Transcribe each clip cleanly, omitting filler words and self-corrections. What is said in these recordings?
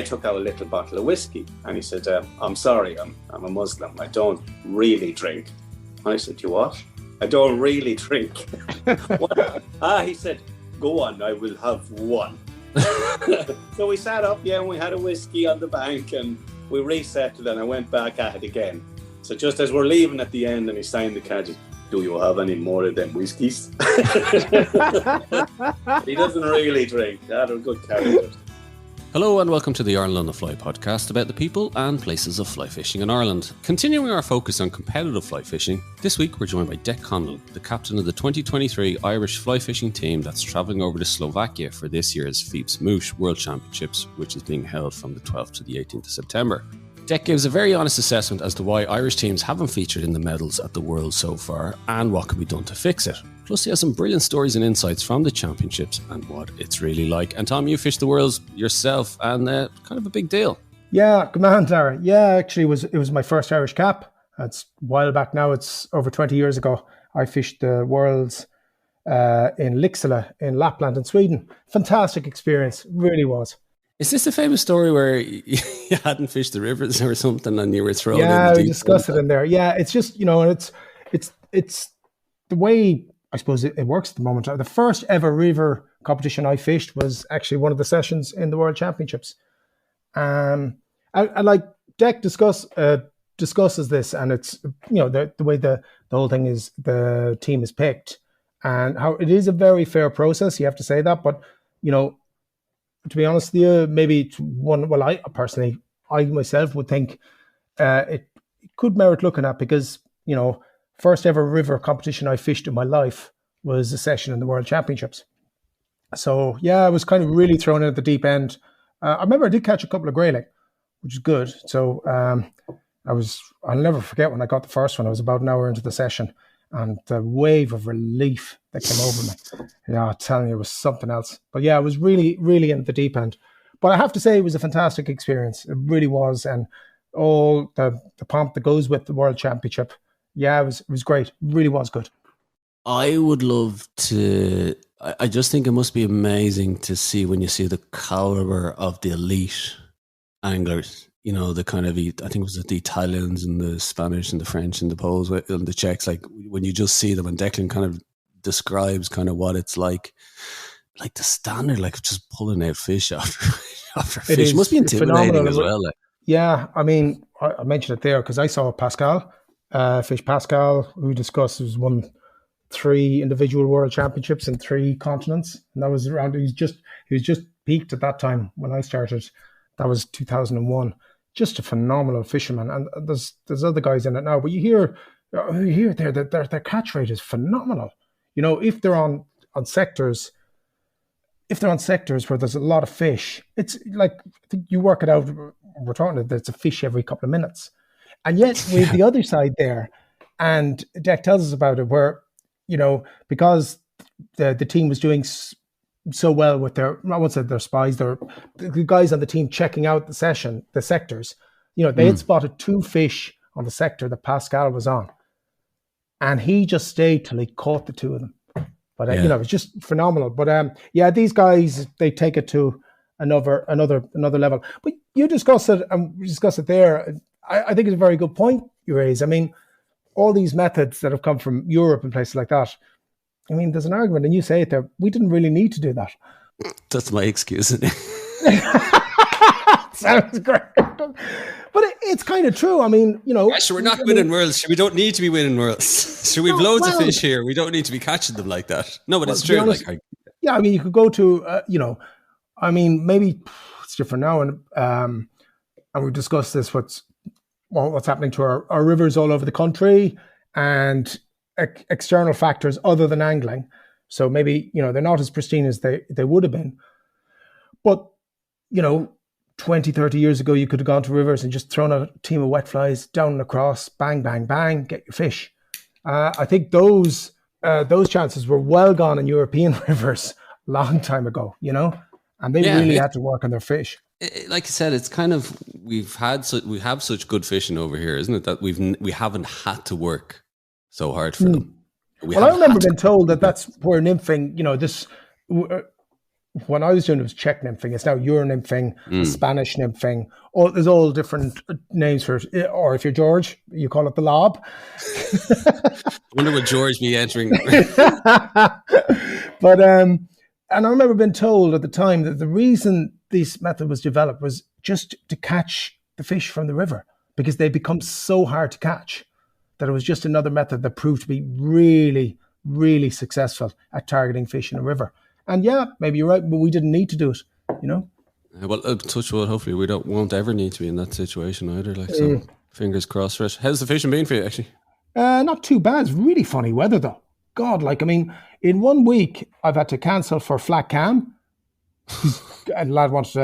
I took out a little bottle of whiskey, and he said, I'm sorry, I'm a Muslim. I don't really drink. I said, you what? I don't really drink. He said, go on, I will have one. So we sat up, and we had a whiskey on the bank, and we reset it, and I went back at it again. So just as we're leaving at the end, and he signed the card, do you have any more of them whiskies? He doesn't really drink. They're good characters. Hello and welcome to the Ireland on the Fly podcast about the people and places of fly fishing in Ireland. Continuing our focus on competitive fly fishing, this week we're joined by Dec Conlon, the captain of the 2023 Irish fly fishing team that's travelling over to Slovakia for this year's FIPS Mouche World Championships, which is being held from the 12th to the 18th of September. Dec gives a very honest assessment as to why Irish teams haven't featured in the medals at the World so far and what can be done to fix it. Plus, he has some brilliant stories and insights from the championships and what it's really like. And Tom, you fished the Worlds yourself, and kind of a big deal. Yeah, good man, Dara. Yeah, actually, it was my first Irish cap. It's a while back now. It's over 20 years ago. I fished the Worlds in Lycksele in Lapland in Sweden. Fantastic experience, really was. Is this the famous story where you hadn't fished the rivers or something and you were thrown in? Yeah, we discussed it in there. Yeah, it's just, it's the way, I suppose, it works at the moment. The first ever river competition I fished was actually one of the sessions in the World Championships. I like Dec discusses this, and it's, the way the whole thing is, the team is picked and how it is a very fair process. You have to say that, but, to be honest with you, maybe I myself would think it could merit looking at because, first ever river competition I fished in my life was a session in the World Championships. So, yeah, I was kind of really thrown in at the deep end. I remember I did catch a couple of grayling, which is good. So I'll never forget when I got the first one. I was about an hour into the session and the wave of relief that came over me. Yeah, I'm telling you, it was something else. But yeah, I was really, really in the deep end. But I have to say it was a fantastic experience. It really was. And all the pomp that goes with the World Championship. Yeah, it was great. It really was good. I would love to... I just think it must be amazing to see when you see the caliber of the elite anglers. The kind of, I think it was the Italians and the Spanish and the French and the Poles and the Czechs, like when you just see them, and Declan kind of describes kind of what it's like the standard, like just pulling out fish after fish. It must be intimidating as well. Like. Yeah, I mean, I mentioned it there because I saw Pascal, fish Pascal, who discussed, who's won 3 individual world championships in 3 continents. And that was around, he was just peaked at that time when I started. That was 2001. Just a phenomenal fisherman. And there's other guys in it now, but you hear there that their catch rate is phenomenal. If they're on sectors, where there's a lot of fish, it's like, I think you work it out, we're talking that there's a fish every couple of minutes. And yet with the other side there, and Dec tells us about it, where, because the team was doing so well with I won't say their spies, the guys on the team checking out the sectors, they had spotted 2 fish on the sector that Pascal was on. And he just stayed till he caught the 2 of them. But, it was just phenomenal. But, these guys, they take it to another level. But you discuss it, and we discuss it there. I think it's a very good point you raise. I mean, all these methods that have come from Europe and places like that, I mean, there's an argument, and you say it there, we didn't really need to do that. That's my excuse. Sounds great. But it's kind of true. I mean, So we're not winning worlds. We don't need to be winning worlds. So we've loads of fish here. We don't need to be catching them like that. No, but it's true. Honest, I mean, you could go to, maybe it's different now. And we've discussed this, what's happening to our rivers all over the country and external factors other than angling. So maybe, they're not as pristine as they would have been. But, 20, 30 years ago, you could have gone to rivers and just thrown a team of wet flies down and across, bang, bang, bang, get your fish. I think those chances were well gone in European rivers a long time ago, and they really had to work on their fish. Like you said, it's kind of, we have such good fishing over here, isn't it? That we haven't had to work so hard for them. I remember being told that's where nymphing, when I was doing it was Czech nymphing. It's now Euro nymphing, Spanish nymphing. Oh, there's all different names for it. Or if you're George, you call it the lob. I wonder what George be entering. But and I remember being told at the time that the reason this method was developed was just to catch the fish from the river, because they become so hard to catch that it was just another method that proved to be really, really successful at targeting fish in a river. And yeah, maybe you're right, but we didn't need to do it, you know? Well, touch wood, hopefully we won't ever need to be in that situation either. Like, so fingers crossed for it. How's the fishing been for you, actually? Not too bad. It's really funny weather, though. God, like, I mean, in 1 week, I've had to cancel for flat cam. A lad wants,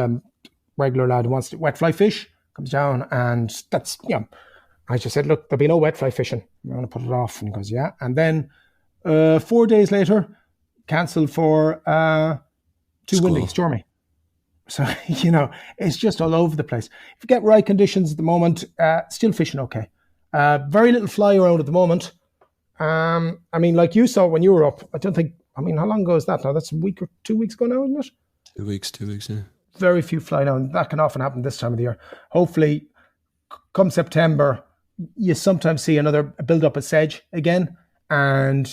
regular lad wants to wet fly fish, comes down, and that's, you know, I just said, look, there'll be no wet fly fishing. I'm going to put it off. And he goes, yeah. And then 4 days later, cancelled for too windy, stormy. So, you know, it's just all over the place. If you get right conditions at the moment, still fishing okay. Very little fly around at the moment. I mean, like you saw when you were up, I don't think, I mean, how long ago is that now? That's a week or 2 weeks ago now, isn't it? 2 weeks, yeah. Very few fly now, and that can often happen this time of the year. Hopefully, come September, you sometimes see another build-up of sedge again, and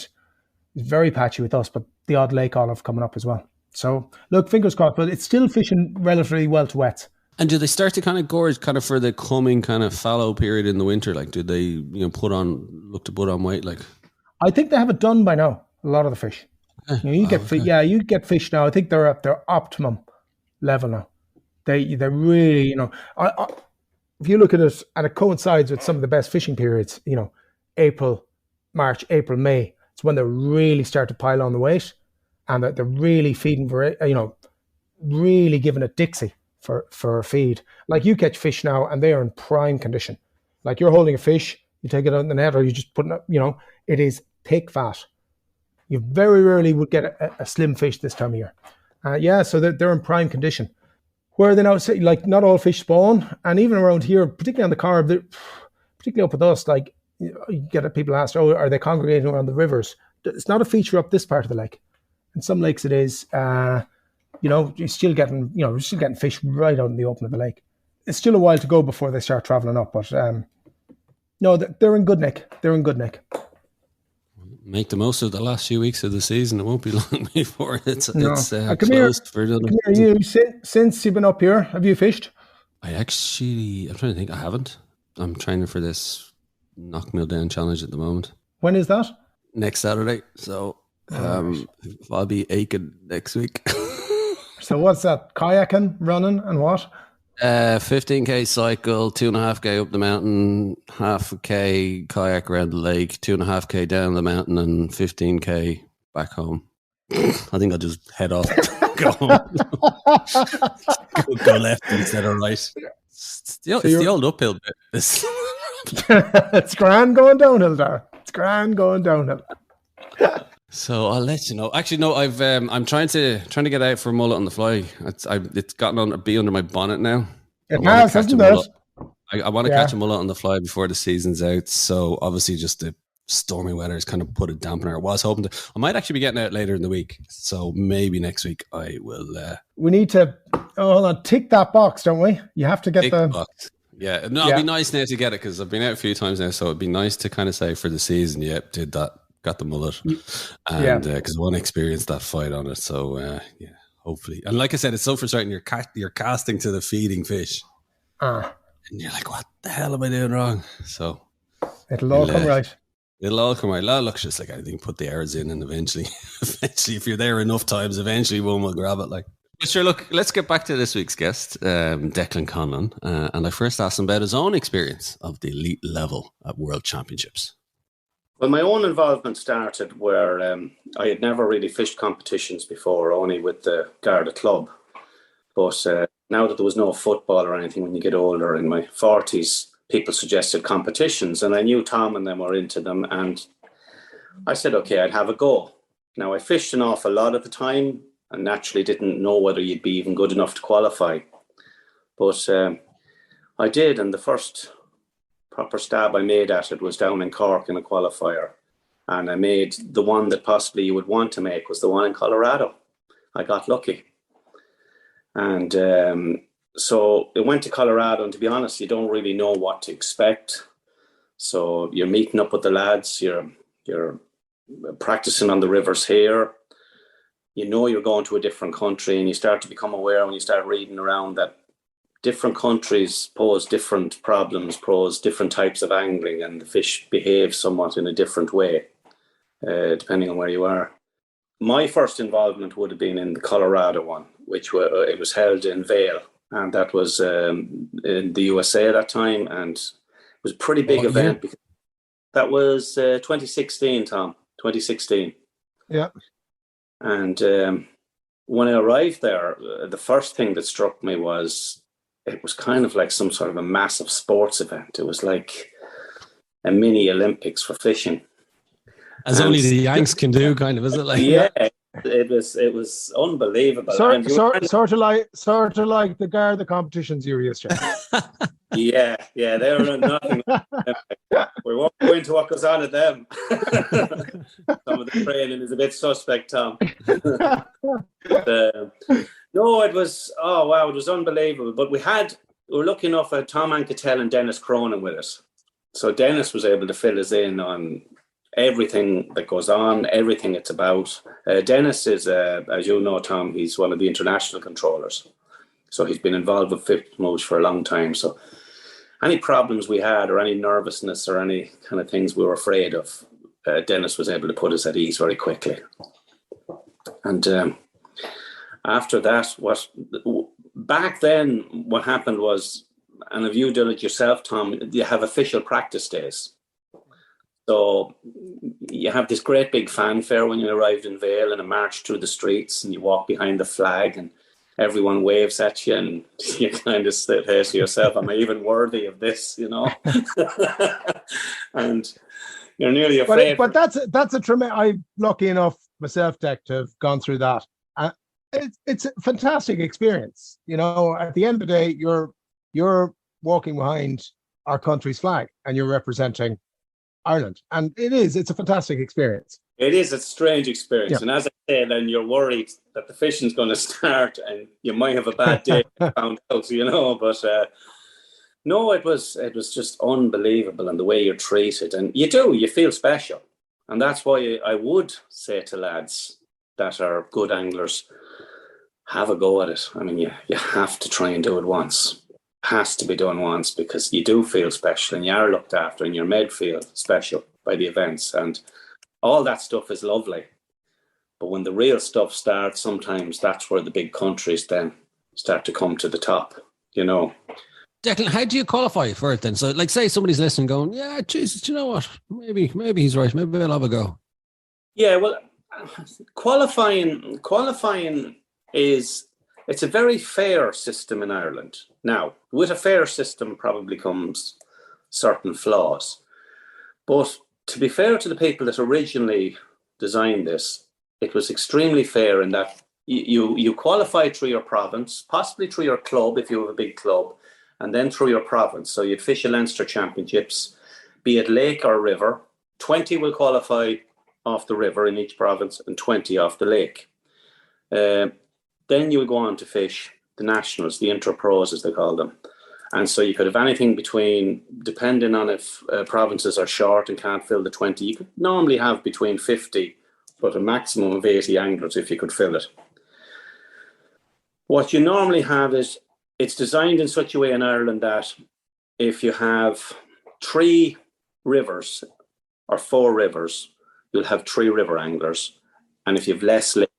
it's very patchy with us, but the odd lake olive coming up as well. So, look, fingers crossed, but it's still fishing relatively well to wet. And do they start to kind of gorge kind of for the coming kind of fallow period in the winter? Like, do they, you know, look to put on weight? Like, I think they have it done by now, a lot of the fish. You know, you get fish now. I think they're at their optimum level now. They're really, you know, if you look at it, and it coincides with some of the best fishing periods, you know, March, April, May. It's when they really start to pile on the weight, and they're really feeding for, you know, really giving it Dixie for a feed. Like, you catch fish now, and they are in prime condition. Like, you're holding a fish, you take it out in the net, or you just put it, you know, it is thick fat. You very rarely would get a slim fish this time of year. So they're in prime condition. Where they now say, like, not all fish spawn, and even around here, particularly on the Carb, particularly up with us, like, you get people asked, oh, are they congregating around the rivers? It's not a feature up this part of the lake. In some lakes it is. You know, you're still getting fish right out in the open of the lake. It's still a while to go before they start travelling up, but no, they're in good nick. They're in good nick. Make the most of the last few weeks of the season. It won't be long before it's come closed for another season. Since you've been up here, have you fished? I'm trying to think. I haven't. I'm training for this Knock Me Down challenge at the moment. When is that? Next Saturday. So I'll be aching next week. So what's that? Kayaking, running, and what? 15k cycle, 2.5k up the mountain, 0.5k kayak around the lake, 2.5k down the mountain, and 15k back home. I think I'll just head off, go home. go left instead of right. It's the old uphill bit. It's grand going downhill there. It's grand going downhill. So I'll let you know. Actually, no, I'm trying to get out for a mullet on the fly. It's gotten on a bee under my bonnet now. It has, hasn't it? I want to catch a mullet on the fly before the season's out. So obviously, just the stormy weather has kind of put a dampener. I was hoping I might actually be getting out later in the week. So maybe next week I will. We need to hold on, tick that box, don't we? You have to get the box. Yeah, no, it'd be nice now to get it, because I've been out a few times now. So it'd be nice to kind of say for the season, did that. Got the mullet, and because I want to experience that fight on it. So hopefully, and like I said, it's so frustrating. You're casting to the feeding fish, and you're like, "What the hell am I doing wrong?" So it'll all come right. It'll all come right. Looks just like anything. Put the errors in, and eventually, if you're there enough times, eventually one will grab it. Like, but sure. Look, let's get back to this week's guest, Dec Conlon, and I first asked him about his own experience of the elite level at World Championships. Well, my own involvement started where I had never really fished competitions before, only with the Garda Club. But now that there was no football or anything when you get older, in my 40s, people suggested competitions. And I knew Tom and them were into them. And I said, okay, I'd have a go. Now, I fished an awful lot at the time and naturally didn't know whether you'd be even good enough to qualify. But I did, and the first proper stab I made at it was down in Cork in a qualifier, and I made the one that possibly you would want to make was the one in Colorado. I got lucky, And so it went to Colorado, and to be honest, you don't really know what to expect. So you're meeting up with the lads, you're practicing on the rivers here. You know you're going to a different country, and you start to become aware when you start reading around that different countries pose different problems, pose different types of angling, and the fish behave somewhat in a different way, depending on where you are. My first involvement would have been in the Colorado one, which it was held in Vail, and that was in the USA at that time, and it was a pretty big event. Because that was 2016, Tom, 2016. Yeah. And when I arrived there, the first thing that struck me was it was kind of like some sort of a massive sports event. It was like a mini Olympics for fishing. As only the Yanks can do, kind of, is it? Like, yeah, it was unbelievable. Sort of like the Garda competitions you were used to. Yeah, they were nothing. We won't go into what goes on at them. Some of the training is a bit suspect, Tom. But, no, it was, oh wow, it was unbelievable. But we were lucky enough at Tom Anketel and Dennis Cronin with us. So Dennis was able to fill us in on everything that goes on, everything it's about. Dennis is, as you know, Tom, he's one of the international controllers. So he's been involved with FIPS Mouche for a long time. So any problems we had or any nervousness or any kind of things we were afraid of, Dennis was able to put us at ease very quickly. And after that, back then, what happened was, and have you done it yourself, Tom, you have official practice days. So you have this great big fanfare when you arrived in Vail and a march through the streets, and you walk behind the flag and everyone waves at you, and you kind of say to yourself, am I even worthy of this, you know? And you're nearly afraid. But that's a tremendous, I'm lucky enough myself, Dec, to have gone through that. It's a fantastic experience. You know, at the end of the day, you're walking behind our country's flag and you're representing Ireland. And it's a fantastic experience. It is a strange experience. Yeah. And as I say, then you're worried that the fishing's going to start and you might have a bad day found out, you know. But no, it was just unbelievable, and the way you're treated. And you feel special. And that's why I would say to lads that are good anglers, have a go at it. I mean, you have to try and do it once. Has to be done once, because you do feel special and you are looked after and you're made feel special by the events, and all that stuff is lovely. But when the real stuff starts, sometimes that's where the big countries then start to come to the top, you know. Declan, how do you qualify for it then? So, like, say somebody's listening going, yeah, Jesus, do you know what? Maybe he's right. Maybe I'll have a go. Yeah, well, qualifying it's a very fair system in Ireland. Now, with a fair system probably comes certain flaws. But to be fair to the people that originally designed this, it was extremely fair in that you qualify through your province, possibly through your club if you have a big club, and then through your province. So you'd fish a Leinster Championships, be it lake or river. 20 will qualify off the river in each province and 20 off the lake. Then you would go on to fish the nationals, the inter-pros as they call them. And so you could have anything between, depending on if provinces are short and can't fill the 20, you could normally have between 50, but a maximum of 80 anglers if you could fill it. What you normally have is, it's designed in such a way in Ireland that if you have 3 rivers or 4 rivers, you'll have 3 river anglers. And if you have less lake,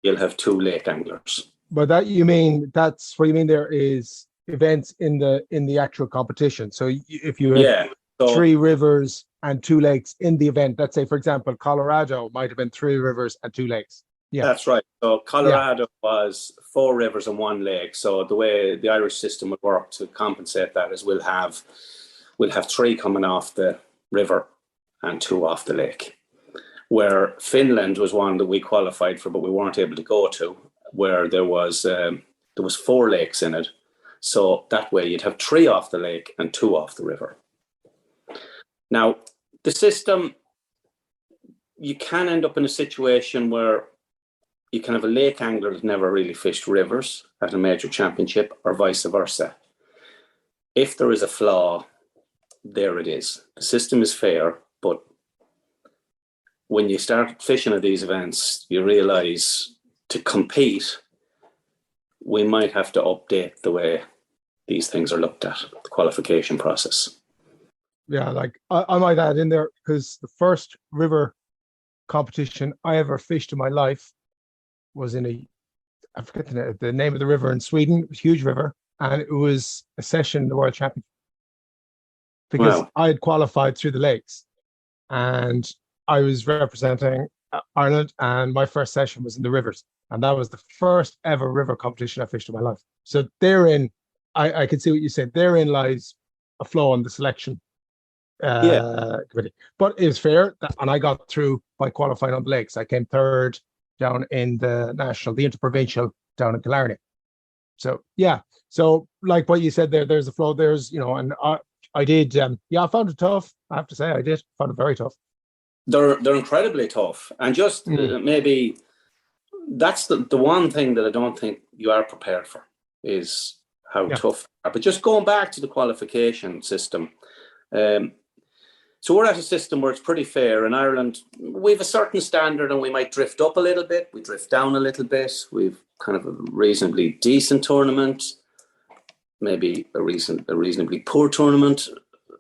you'll have 2 lake anglers. But that's what you mean there is events in the actual competition. So if you have 3 rivers and 2 lakes in the event, let's say, for example, Colorado might have been 3 rivers and 2 lakes. Yeah, that's right. So Colorado was 4 rivers and 1 lake. So the way the Irish system would work to compensate that is we'll have 3 coming off the river and 2 off the lake. Where Finland was one that we qualified for, but we weren't able to go to, where there was 4 lakes in it. So that way you'd have 3 off the lake and 2 off the river. Now, the system, you can end up in a situation where you can have a lake angler that never really fished rivers at a major championship, or vice versa. If there is a flaw, there it is. The system is fair, but when you start fishing at these events, you realize to compete, we might have to update the way these things are looked at, the qualification process. Yeah, like I might add in there, because the first river competition I ever fished in my life was I forget the name of the river in Sweden. It was a huge river, and it was a session in the World Championship, because Wow. I had qualified through the lakes, and I was representing Ireland, and my first session was in the rivers, and that was the first ever river competition I fished in my life. So therein, I can see what you said. Therein lies a flaw in the selection committee, but it was fair, and I got through by qualifying on the lakes. I came third down in the interprovincial down in Killarney. So yeah, so like what you said there's a flaw. There's, and I did, I found it tough. I have to say, I did found it very tough. They're incredibly tough, and just maybe that's the one thing that I don't think you are prepared for, is how tough they are. But just going back to the qualification system, so we're at a system where it's pretty fair. In Ireland, we have a certain standard, and we might drift up a little bit, we drift down a little bit. We've kind of a reasonably decent tournament, maybe a reasonably poor tournament,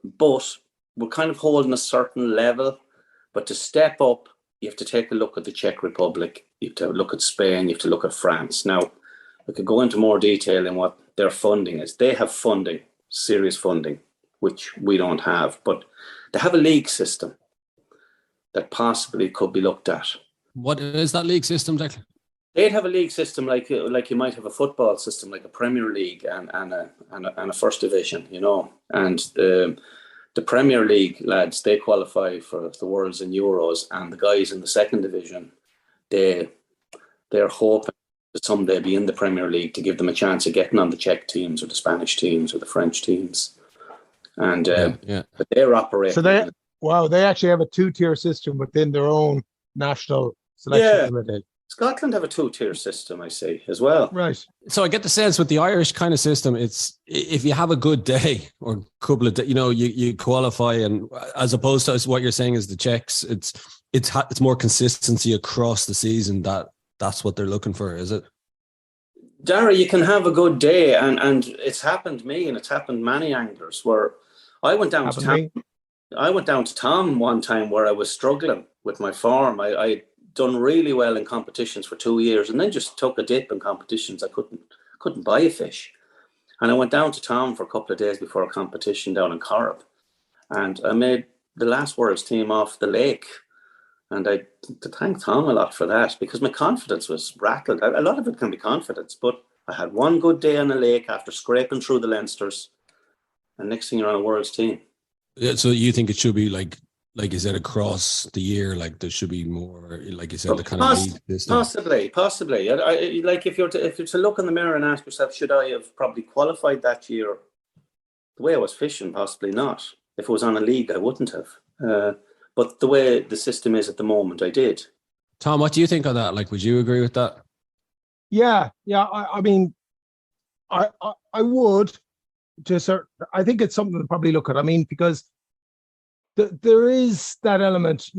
but we're kind of holding a certain level. But to step up, you have to take a look at the Czech Republic, you have to look at Spain, you have to look at France. Now, we could go into more detail in what their funding is. They have funding, serious funding, which we don't have, but they have a league system that possibly could be looked at. What is that league system, Declan? They'd have a league system like you might have a football system, like a Premier League and a First Division, and the Premier League lads, they qualify for the Worlds and Euros, and the guys in the second division, they're hoping to someday be in the Premier League to give them a chance of getting on the Czech teams or the Spanish teams or the French teams. And but they're operating. So they actually have a 2-tier system within their own national selection committee. Scotland have a 2-tier system, I see, as well. Right. So I get the sense with the Irish kind of system, it's if you have a good day or a couple of days, you qualify, and as opposed to what you're saying is the Czechs, it's more consistency across the season. That's what they're looking for, is it? Dara, you can have a good day, and it's happened to me, and it's happened many anglers, where I went down to Tom one time where I was struggling with my form. I done really well in competitions for 2 years, and then just took a dip in competitions. I couldn't buy a fish, and I went down to Tom for a couple of days before a competition down in Corrib, and I made the last World's team off the lake, and I to thank Tom a lot for that, because my confidence was rattled. A lot of it can be confidence, but I had one good day on the lake after scraping through the Leinsters, and next thing you're on a World's team. Yeah, so you think it should be like you said, across the year, like there should be more, like you said, the kind of league system. Possibly. I like if you're to look in the mirror and ask yourself, should I have probably qualified that year? The way I was fishing, possibly not. If it was on a league, I wouldn't have. But the way the system is at the moment, I did. Tom, what do you think of that? Like, would you agree with that? Yeah. I mean, I would. I think it's something to probably look at. I mean, because there is that element,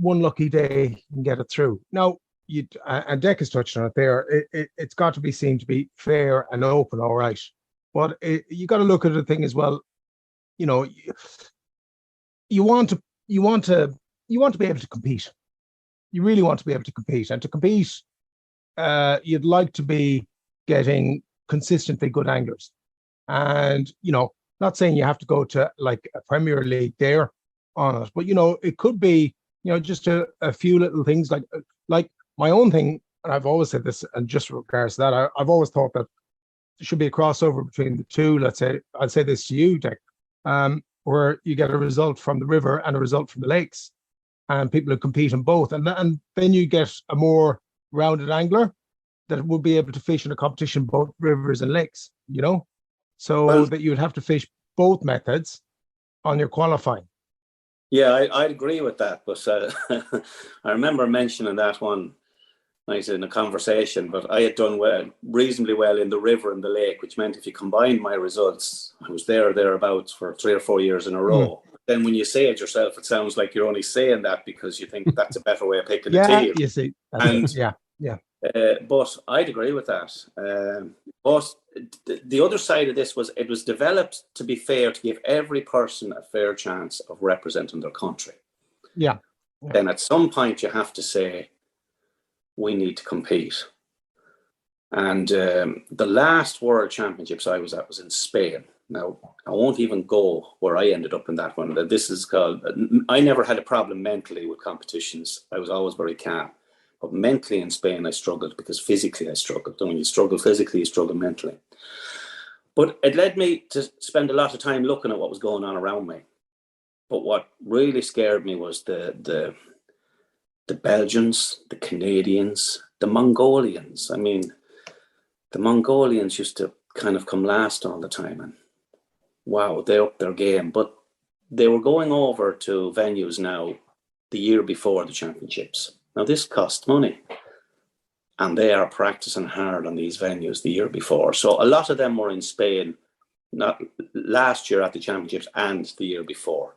one lucky day you can get it through. Now, and Dec has touched on it there. It's got to be seen to be fair and open, all right. But you got to look at the thing as well. You want to be able to compete. You really want to be able to compete, and to compete, you'd like to be getting consistently good anglers. And not saying you have to go to like a Premier League there on it, but it could be just a few little things like my own thing, and I've always said this, and just regards to that, I've always thought that there should be a crossover between the two. Let's say I'll say this to you, Dec, where you get a result from the river and a result from the lakes, and people who compete in both, and then you get a more rounded angler that will be able to fish in a competition both rivers and lakes, so that you would have to fish both methods on your qualifying. Yeah, I'd agree with that, but I remember mentioning that one nice in a conversation, but I had done reasonably well in the river and the lake, which meant if you combined my results, I was there or thereabouts for 3 or 4 years in a row. Then when you say it yourself, it sounds like you're only saying that because you think that's a better way of picking a team. You see. But I'd agree with that. But the other side of this was it was developed to be fair, to give every person a fair chance of representing their country. Yeah. Then at some point you have to say, we need to compete. And the last World Championships I was at was in Spain. Now, I won't even go where I ended up in that one. This is called, I never had a problem mentally with competitions. I was always very calm. But mentally in Spain, I struggled because physically I struggled. And when you struggle physically, you struggle mentally. But it led me to spend a lot of time looking at what was going on around me. But what really scared me was the Belgians, the Canadians, the Mongolians. I mean, the Mongolians used to kind of come last all the time. And wow, they upped their game. But they were going over to venues now the year before the championships. Now, this cost money. And they are practicing hard on these venues the year before. So a lot of them were in Spain, not last year at the championships and the year before,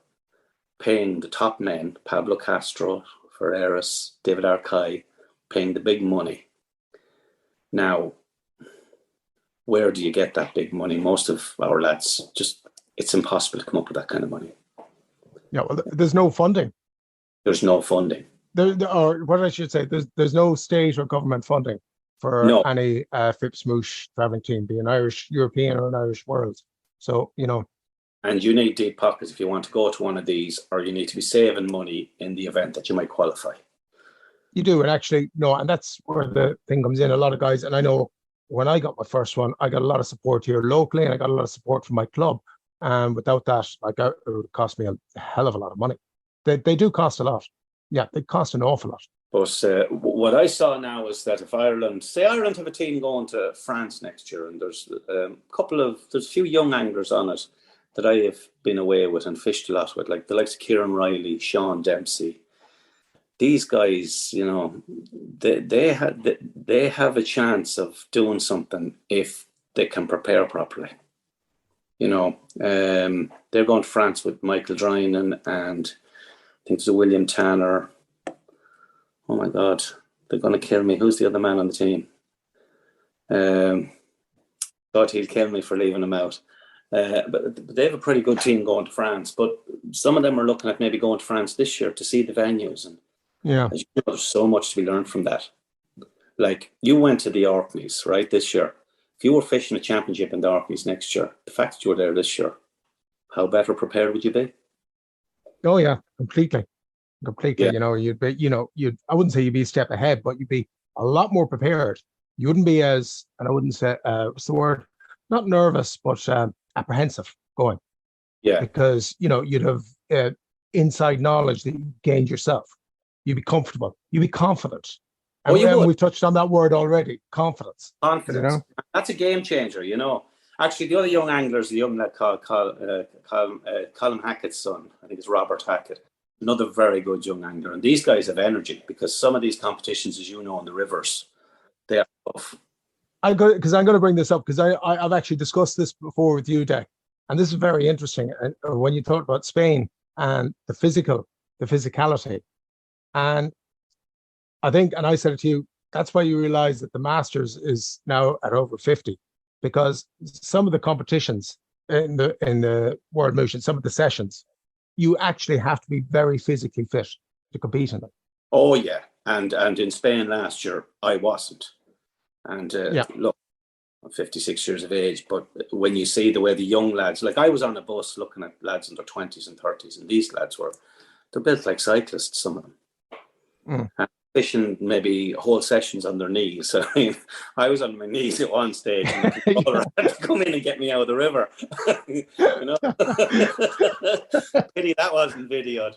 paying the top men, Pablo Castro, Ferreras, David Arcai, paying the big money. Now, where do you get that big money? Most of our lads, it's impossible to come up with that kind of money. Yeah, well, there's no funding. There's no funding. Or what I should say, there's no state or government funding for any FIPS Mouche traveling team, be an Irish European or an Irish World. So, And you need deep pockets if you want to go to one of these, or you need to be saving money in the event that you might qualify. You do, and actually, no, and that's where the thing comes in. A lot of guys, and I know when I got my first one, I got a lot of support here locally, and I got a lot of support from my club. And without that, it would cost me a hell of a lot of money. They do cost a lot. Yeah, they cost an awful lot. But what I saw now is that if Ireland have a team going to France next year, and there's a few young anglers on it that I have been away with and fished a lot with, like the likes of Kieran Riley, Sean Dempsey. These guys, they have a chance of doing something if they can prepare properly. They're going to France with Michael Drynan and I think there's a William Tanner. Oh my God, they're going to kill me. Who's the other man on the team? Thought he'd kill me for leaving him out. But they have a pretty good team going to France. But some of them are looking at maybe going to France this year to see the venues. And there's so much to be learned from that. Like, you went to the Orkneys, right, this year. If you were fishing a championship in the Orkneys next year, the fact that you were there this year, how better prepared would you be? Oh yeah, completely. Yeah. You'd be, I wouldn't say you'd be a step ahead, but you'd be a lot more prepared. You wouldn't be as, and I wouldn't say, what's the word? Not nervous, but apprehensive going. Yeah. Because, you'd have inside knowledge that you gained yourself. You'd be comfortable. You'd be confident. And we've touched on that word already, confidence. Confidence. That's a game changer, Actually, the other young anglers, the young lad called Colin Hackett's son, I think it's Robert Hackett, another very good young angler. And these guys have energy because some of these competitions, as you know, in the rivers, they are tough. I'm going to bring this up because I've actually discussed this before with you, Dec, and this is very interesting. When you talk about Spain and the physicality, and I think, and I said it to you, that's why you realize that the Masters is now at over 50. Because some of the competitions in the World Mouche, some of the sessions, you actually have to be very physically fit to compete in them. Oh yeah, and in Spain last year I wasn't, and look, I'm 56 years of age, but when you see the way the young lads, like I was on a bus looking at lads in their 20s and 30s, and these lads they're built like cyclists, some of them. And fishing maybe whole sessions on their knees. I mean, I was on my knees at one stage and the controller had to come in and get me out of the river. Pity that wasn't videoed.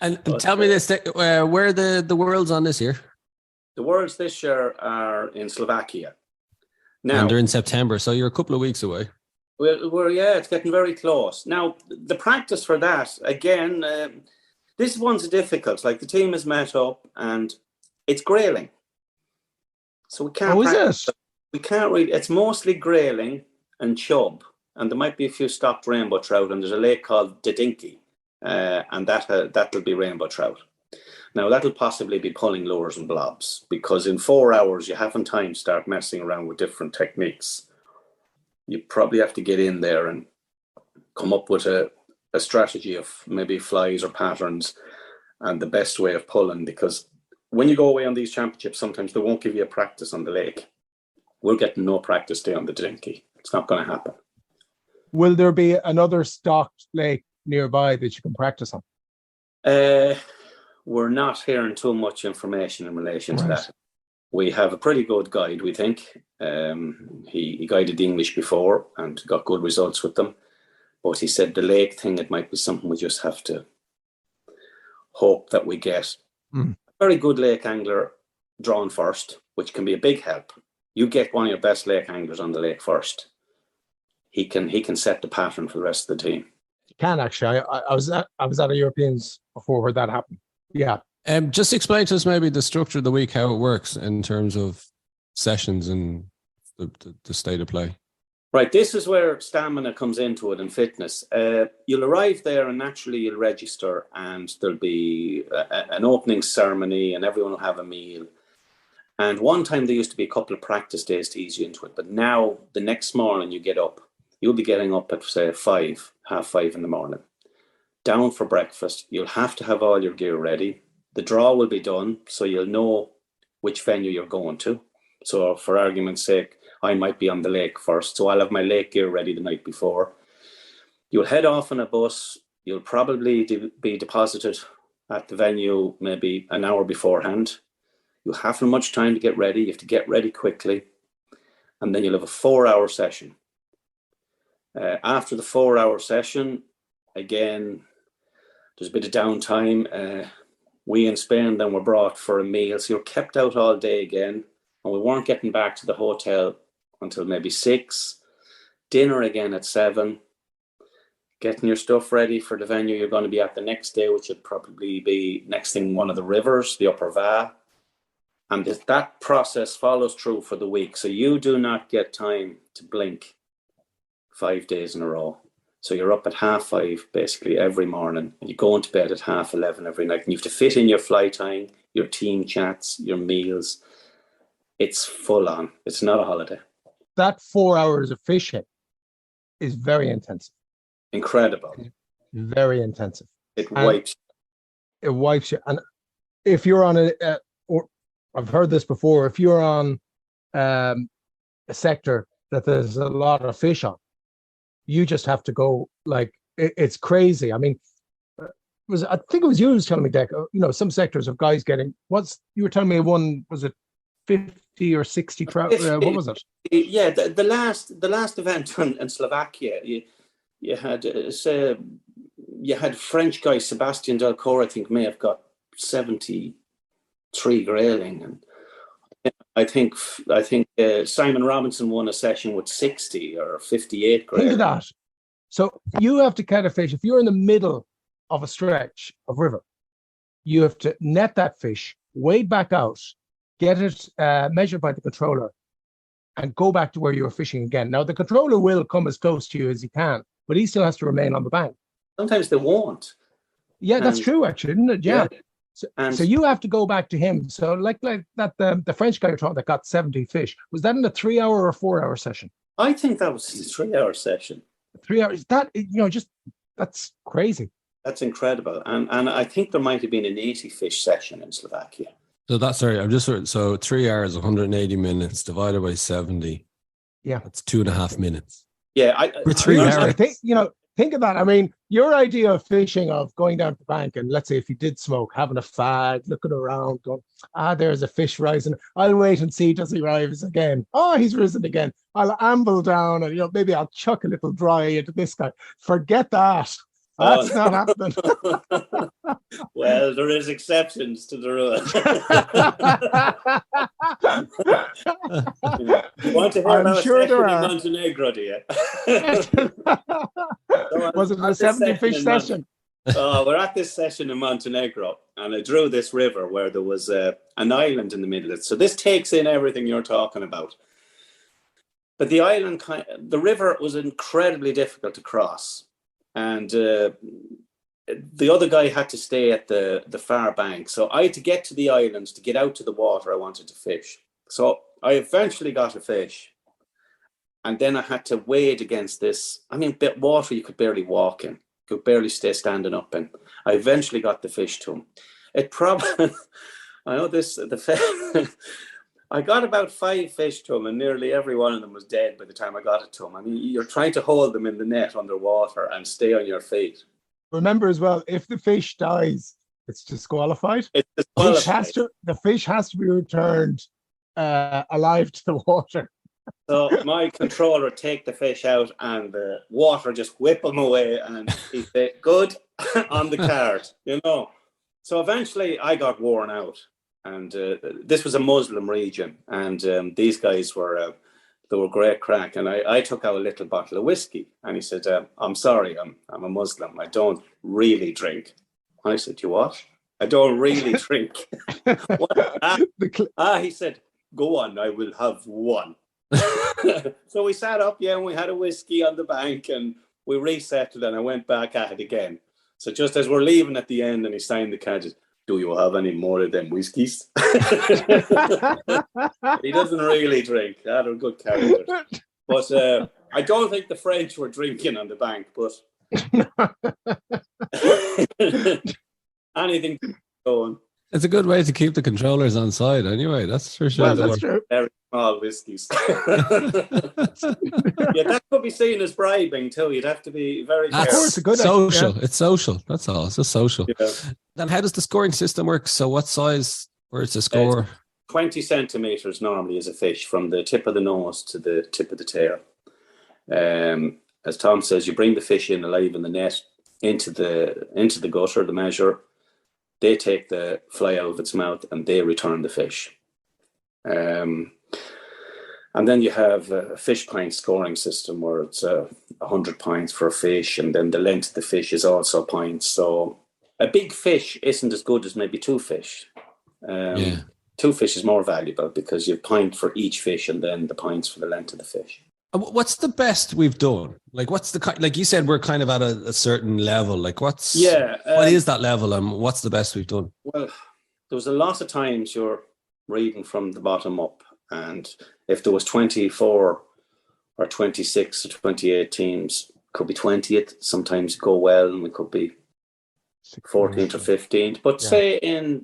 And tell me this, where the Worlds on this year? The Worlds this year are in Slovakia. Now, and they're in September, so you're a couple of weeks away. Well, it's getting very close. Now, the practice for that, again, This one's difficult. Like the team is met up and it's grayling. So we can't practice. We can't really, it's mostly grayling and chub. And there might be a few stocked rainbow trout. And there's a lake called Dec and that'll be rainbow trout. Now that'll possibly be pulling lures and blobs, because in 4 hours you haven't time to start messing around with different techniques. You probably have to get in there and come up with a strategy of maybe flies or patterns and the best way of pulling, because when you go away on these championships, sometimes they won't give you a practice on the lake. We're getting no practice day on the Dinky. It's not going to happen. Will there be another stocked lake nearby that you can practice on? We're not hearing too much information in relation to that. We have a pretty good guide, we think. He guided the English before and got good results with them. But he said the lake thing, it might be something we just have to hope that we get a very good lake angler drawn first, which can be a big help. You get one of your best lake anglers on the lake first. He can set the pattern for the rest of the team. You can actually. I was at a Europeans before where that happened. Yeah. Just explain to us maybe the structure of the week, how it works in terms of sessions and the state of play. Right, this is where stamina comes into it and fitness. You'll arrive there and naturally you'll register, and there'll be an opening ceremony and everyone will have a meal. And one time there used to be a couple of practice days to ease you into it. But now the next morning you get up, you'll be getting up at say 5:30 in the morning. Down for breakfast. You'll have to have all your gear ready. The draw will be done, so you'll know which venue you're going to. So for argument's sake, I might be on the lake first, so I'll have my lake gear ready the night before. You'll head off on a bus. You'll probably be deposited at the venue maybe an hour beforehand. You'll have much time to get ready. You have to get ready quickly. And then you'll have a 4-hour session. After the 4-hour session, again, there's a bit of downtime. We in Spain then were brought for a meal. So you're kept out all day again. And we weren't getting back to the hotel until maybe 6. Dinner again at 7. Getting your stuff ready for the venue you're going to be at the next day, which would probably be next thing one of the rivers, the Upper Va. And that process follows through for the week. So you do not get time to blink 5 days in a row. So you're up at 5:30 basically every morning, and you go into bed at 11:30 every night. And you have to fit in your fly tying, your team chats, your meals. It's full on. It's not a holiday. That 4 hours of fishing is very intensive. Incredible. Very intensive. It wipes. It wipes you. And if you're on or I've heard this before, if you're on a sector that there's a lot of fish on, you just have to go, like, it's crazy. I mean, I think it was you who was telling me, Dec, some sectors of guys getting, you were telling me one, was it 50 or 60 trout? What was it? Yeah, the last event in Slovakia, you had French guy Sebastian Delcourt, I think, may have got 73 grayling, and I think Simon Robinson won a session with 60 or 58 grayling. Think of that. So you have to catch a fish. If you're in the middle of a stretch of river, you have to net that fish, wade back out, get it measured by the controller, and go back to where you were fishing again. Now, the controller will come as close to you as he can, but he still has to remain on the bank. Sometimes they won't. Yeah, that's true, actually, isn't it? Yeah. So you have to go back to him. So like that, the French guy you're talking that got 70 fish, was that in a 3-hour or 4-hour session? I think that was a 3-hour session. 3 hours. That's crazy. That's incredible. And I think there might have been an 80 fish session in Slovakia. So 3 hours, 180 minutes divided by 70. Yeah. That's 2.5 minutes. Yeah. For 3 hours. I think, think of that. I mean, your idea of fishing, of going down to the bank, and let's say if you did smoke, having a fag, looking around, going, there's a fish rising. I'll wait and see, does he rise again? Oh, he's risen again. I'll amble down and, maybe I'll chuck a little dry into this guy. Forget that. That's not happening. Well, there is exceptions to the rule. You want to hear about sure there in are. Montenegro, do you? Was it a 70 fish session? We're at this session in Montenegro, and I drew this river where there was an island in the middle of it. So this takes in everything you're talking about. But the island, the river was incredibly difficult to cross. And the other guy had to stay at the far bank. So I had to get to the island to get out to the water I wanted to fish. So I eventually got a fish. And then I had to wade against this. I mean, bit water you could barely walk in. Could barely stay standing up in. I eventually got the fish to him. It probably, I know this, I got about 5 fish to him, and nearly every one of them was dead by the time I got it to him. I mean, you're trying to hold them in the net underwater and stay on your feet. Remember as well, if the fish dies, it's disqualified. It's disqualified. The fish has to be returned alive to the water. So my controller would take the fish out and the water just whip him away, and he'd say, good, on the card, you know. So eventually I got worn out, and this was a Muslim region, and these guys were, they were great crack. And I took out a little bottle of whiskey, and he said, I'm sorry, I'm a Muslim. I don't really drink. And I said, you what? I don't really drink. He said, go on, I will have one. So we sat up, and we had a whiskey on the bank, and we resettled, and I went back at it again. So just as we're leaving at the end, and he signed the card, do you have any more of them whiskies? He doesn't really drink. They're good characters. But I don't think the French were drinking on the bank, but anything going. It's a good way to keep the controllers on side anyway, that's for sure. Well, that's true. Very small whiskies. Yeah, that could be seen as bribing too. You'd have to be very careful. It's a good social. idea. It's social. That's all. It's just social. Yeah. Then how does the scoring system work? So what size? Where's the score? 20 centimeters normally is a fish from the tip of the nose to the tip of the tail. As Tom says, you bring the fish in alive in the net into the gutter, the measure. They take the fly out of its mouth and they return the fish. And then you have a fish point scoring system where it's 100 points for a fish, and then the length of the fish is also points. So a big fish isn't as good as maybe 2 fish. 2 fish is more valuable because you have point for each fish and then the points for the length of the fish. What's the best we've done? Like, what's the like you said, we're kind of at a certain level. Like, what is that level, and what's the best we've done? Well, there was a lot of times you're reading from the bottom up, and if there was 24 or 26 or 28 teams, could be 20th. Sometimes go well, and we could be 14th or 15th. But say in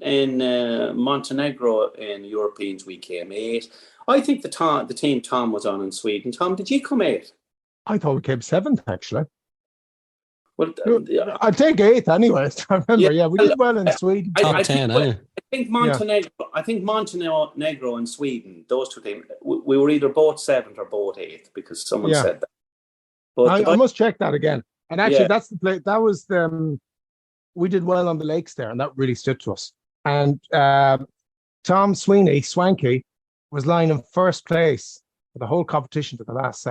Montenegro in Europeans, we came 8th. I think the team Tom was on in Sweden. Tom, did you come 8th? I thought we came 7th, actually. Well, I'd take 8th anyway. I remember, we did well in Sweden. Top 10, I think Montenegro. I think Montenegro and Sweden, those 2 teams, we were either both 7th or both 8th because someone said that. But I must check that again. And actually, that's the play. That was we did well on the lakes there, and that really stood to us. And Tom Swanky, was lying in first place for the whole competition to the last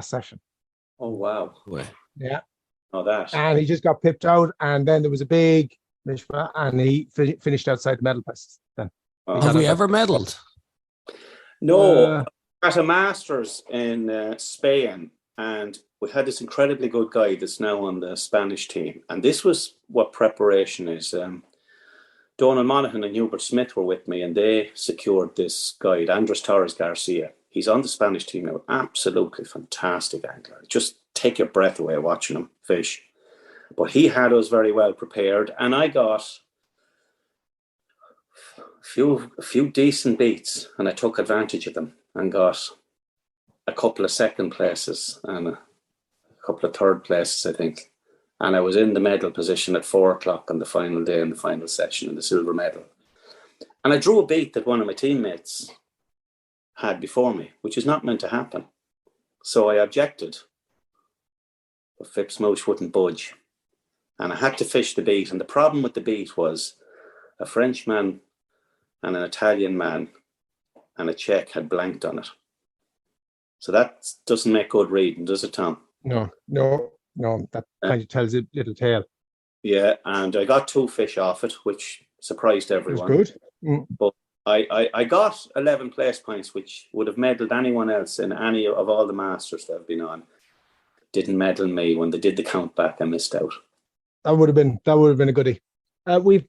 session. Oh, wow. Yeah. Oh, that. And he just got pipped out, and then there was a big mishma, and he finished outside the medal places then. Have we ever medalled? No. At a Masters in Spain, and we had this incredibly good guy that's now on the Spanish team. And this was what preparation is. Donald Monaghan and Hubert Smith were with me, and they secured this guide, Andres Torres Garcia. He's on the Spanish team now. Absolutely fantastic angler. Just take your breath away watching him fish. But he had us very well prepared, and I got a few decent beats, and I took advantage of them and got a couple of second places and a couple of third places, I think. And I was in the medal position at 4:00 on the final day in the final session in the silver medal. And I drew a beat that one of my teammates had before me, which is not meant to happen. So I objected. But FIPS Mouche wouldn't budge. And I had to fish the beat. And the problem with the beat was a Frenchman and an Italian man and a Czech had blanked on it. So that doesn't make good reading, does it, Tom? No. That kind of tells a little tale. Yeah, and I got 2 fish off it, which surprised everyone. It was good. But I got 11 place points, which would have medalled anyone else in any of all the Masters that I've been on. Didn't medal me. When they did the count back, I missed out. That would have been a goodie. We've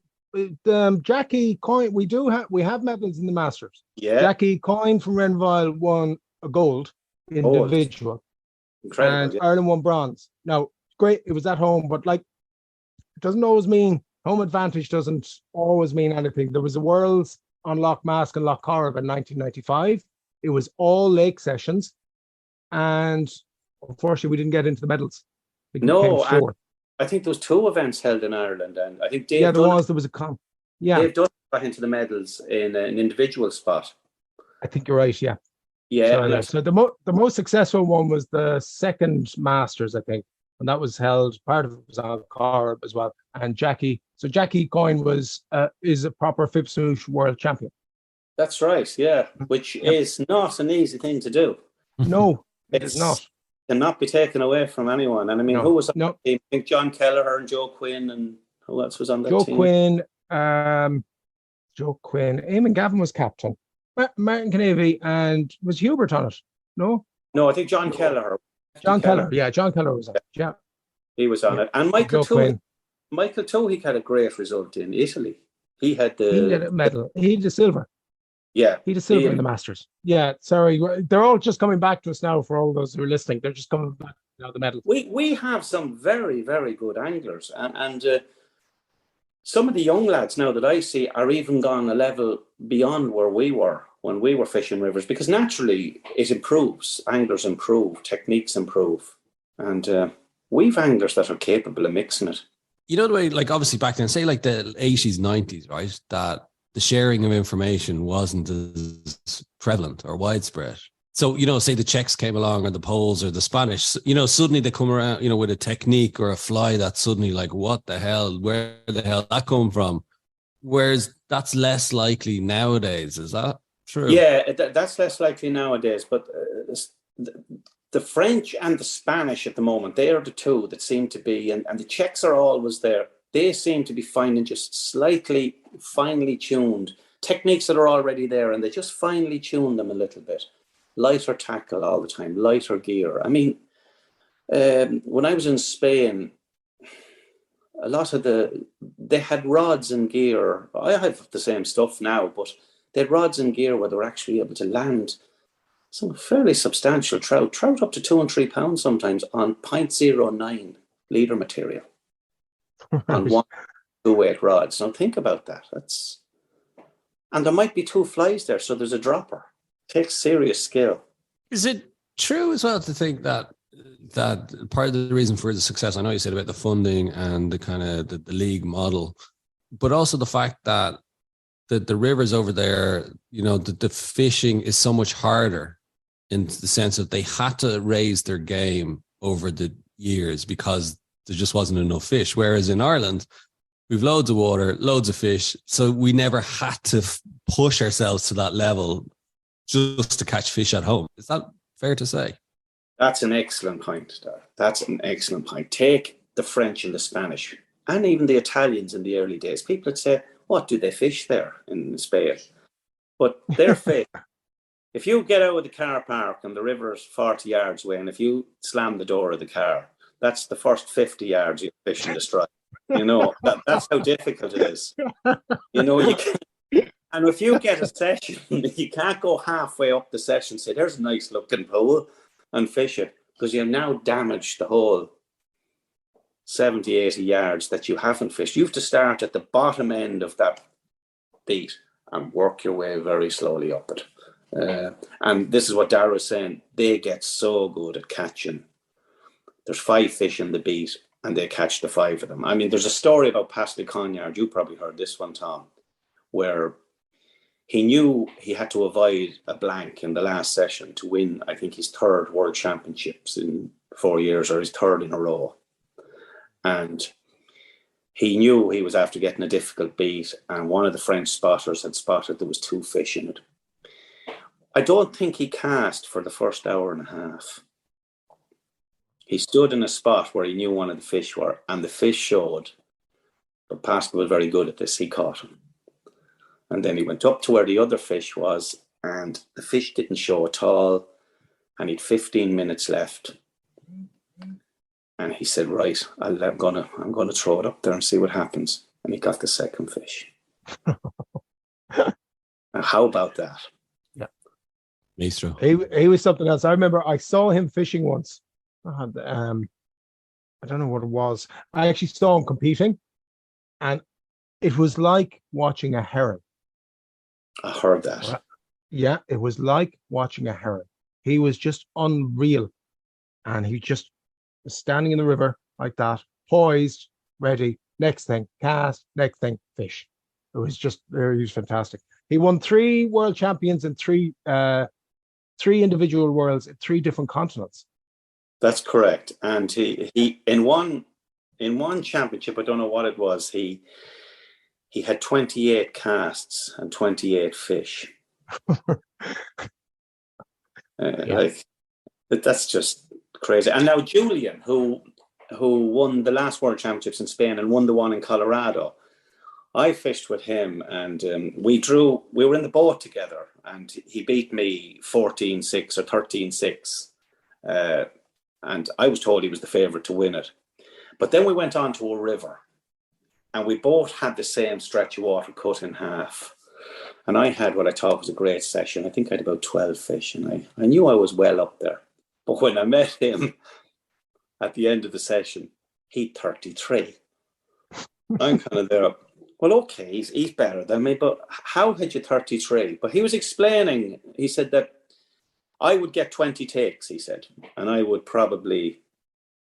Jackie Coyne. We have medals in the Masters. Yeah, Jackie Coyne from Renville won a gold individual. Incredible. And Ireland won bronze. Now, great, it was at home, but like, it doesn't always mean home advantage. Doesn't always mean anything. There was a Worlds on Loch Mask and Loch Corrib in 1995. It was all lake sessions, and unfortunately, we didn't get into the medals. No, I think there was 2 events held in Ireland, and I think Dave there was a comp. Yeah, Dave Dunn got into the medals in an individual spot. I think you're right. Yeah. Yeah. So the most successful one was the second Masters, I think, and that was held. Part of it was on Corrib as well. And Jackie Coyne is a proper FIPS Mouche World Champion. That's right. Yeah, which is not an easy thing to do. No, it's not. Cannot be taken away from anyone. And I mean, who was on the team? I think John Kelleher and Joe Quinn, and who else was on that team? Joe Quinn. Eamon Gavin was captain. Martin Canavy, and was Hubert on it? No, I think John Kelleher. John Kelleher. Yeah, John Kelleher was on it. Yeah, he was on it. And Michael Toohey had a great result in Italy. He had a medal. He had the silver. Yeah, he had silver in the Masters. Yeah, sorry, they're all just coming back to us now. For all those who are listening, they're just coming back now. The medals. We have some very, very good anglers, and some of the young lads now that I see are even gone a level beyond where we were when we were fishing rivers, because naturally it improves. Anglers improve, techniques improve, and we've anglers that are capable of mixing it. You know the way, like obviously back then, say like the 80s, 90s, right? That the sharing of information wasn't as prevalent or widespread. So, say the Czechs came along, or the Poles or the Spanish, suddenly they come around, with a technique or a fly that's suddenly like, what the hell, where the hell that come from? Whereas that's less likely nowadays. Is that true? Yeah, that's less likely nowadays. But the French and the Spanish at the moment, they are the 2 that seem to be, and the Czechs are always there. They seem to be finding just slightly finely tuned techniques that are already there, and they just finely tune them a little bit. Lighter tackle all the time, lighter gear. I mean, when I was in Spain, a lot of they had rods and gear. I have the same stuff now, but they had rods and gear where they were actually able to land some fairly substantial trout up to 2 and 3 pounds sometimes on 0.09 leader material on 1 2-weight rods. Now think about that. And there might be 2 flies there, so there's a dropper. Takes serious skill. Is it true as well to think that part of the reason for the success, I know you said about the funding and the kind of the league model, but also the fact that the rivers over there, the fishing is so much harder in the sense that they had to raise their game over the years because there just wasn't enough fish. Whereas in Ireland, we've loads of water, loads of fish, so we never had to push ourselves to that level just to catch fish at home. Is that fair to say? That's an excellent point, Dar. That's an excellent point. Take the French and the Spanish, and even the Italians in the early days. People would say, what do they fish there in Spain? But they're fish. If you get out of the car park and the river is 40 yards away, and if you slam the door of the car, that's the first 50 yards you fish in the strike. That's how difficult it is. You can. And if you get a session, you can't go halfway up the session and say, there's a nice looking pool, and fish it, because you've now damaged the whole 70, 80 yards that you haven't fished. You have to start at the bottom end of that beat and work your way very slowly up it. And this is what Dara was saying. They get so good at catching. There's 5 fish in the beat, and they catch the 5 of them. I mean, there's a story about Pascal Conyard. You probably heard this one, Tom, where he knew he had to avoid a blank in the last session to win, I think, his 3rd World Championships in 4 years, or his 3rd in a row. And he knew he was after getting a difficult beat, and one of the French spotters had spotted there was 2 fish in it. I don't think he cast for the first hour and a half. He stood in a spot where he knew one of the fish were, and the fish showed But Pascal was very good at this. He caught him. And then he went up to where the other fish was, and the fish didn't show at all. And he'd 15 minutes left. And he said, right, I'm gonna throw it up there and see what happens. And he got the second fish. Now, how about that? Yeah. Maestro. He was something else. I remember I saw him fishing once. I don't know what it was. I actually saw him competing, and it was like watching a heron. I heard that. Yeah, it was like watching a heron. He was just unreal. And he just was standing in the river like that, poised, ready. Next thing, cast. Next thing, fish. It was fantastic. He won 3 world champions and 3 individual worlds in 3 different continents. That's correct. And he in one championship, I don't know what it was, he had 28 casts and 28 fish. Like that's just crazy. And now Julian, who won the last World Championships in Spain and won the one in Colorado, I fished with him, and we were in the boat together, and he beat me 14-6 or 13-6. And I was told he was the favourite to win it. But then we went on to a river, and we both had the same stretch of water cut in half. And I had what I thought was a great session. I think I had about 12 fish, and I knew I was well up there. But when I met him at the end of the session, he'd 33. I'm kind of there, well, okay, he's better than me, but how had you 33? But he was explaining, he said that I would get 20 takes, he said, and I would probably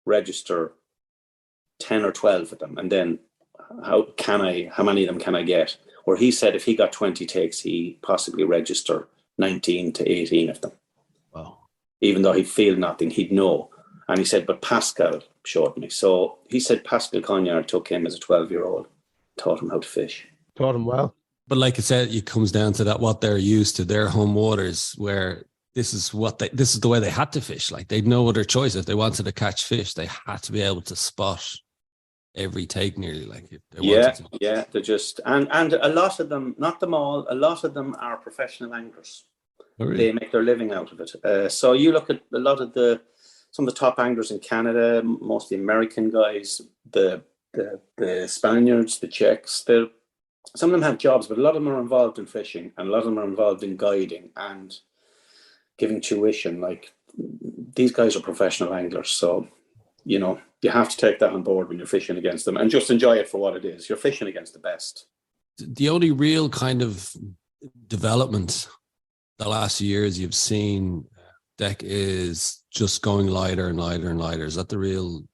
register 10 or 12 of them. And then how many of them can I get? Where he said if he got 20 takes, he possibly register 19 to 18 of them. Wow. Even though he'd feel nothing, he'd know. And he said, but Pascal showed me. So he said Pascal Cognard took him as a 12-year-old, taught him how to fish. Taught him well. But like I said, it comes down to that, what they're used to, their home waters, where this is the way they had to fish. Like, they'd no other choice. If they wanted to catch fish, they had to be able to spot every take nearly. Like, if they wanted to. Yeah, they're just, and a lot of them, not them all, a lot of them are professional anglers. Oh, really? They make their living out of it. So you look at a lot of some of the top anglers in Canada, mostly American guys, the Spaniards, the Czechs. Some of them have jobs, but a lot of them are involved in fishing, and a lot of them are involved in guiding and giving tuition. Like, these guys are professional anglers, so you have to take that on board when you're fishing against them, and just enjoy it for what it is. You're fishing against the best. The only real kind of development the last few years you've seen, Dec, is just going lighter and lighter and lighter. Is that the real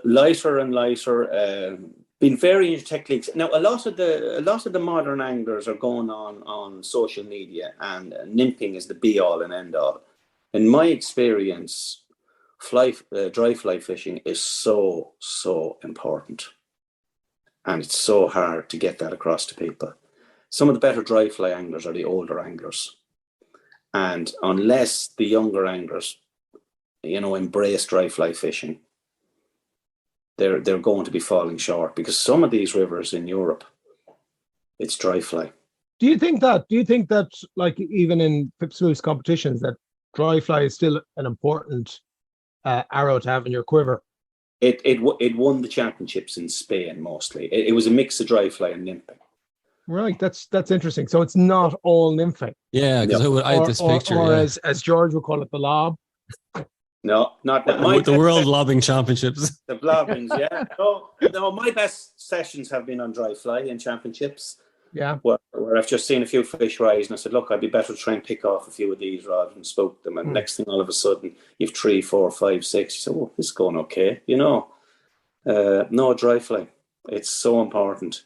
lighter and lighter? Been varying techniques. Now, a lot of the modern anglers are going on social media, and nymphing is the be all and end all. In my experience, dry fly fishing is so important, and it's so hard to get that across to people. Some of the better dry fly anglers are the older anglers, and unless the younger anglers, embrace dry fly fishing, they're going to be falling short, because some of these rivers in Europe, it's dry fly. Do you think that like, even in FIPS Mouche competitions, that dry fly is still an important arrow to have in your quiver? It won the championships in Spain mostly. It was a mix of dry fly and nymphing. Right, that's interesting. So it's not all nymphing. Yeah, because I had this picture. Or as George would call it, the lob. No, not that. The World Lobbing Championships. The lobbings, yeah. No, my best sessions have been on dry fly in championships. Yeah. Where I've just seen a few fish rise, and I said, look, I'd be better to try and pick off a few of these rather than spook them. And next thing, all of a sudden, you've 3, 4, 5, 6. You say, oh, this is going okay. No, dry fly. It's so important.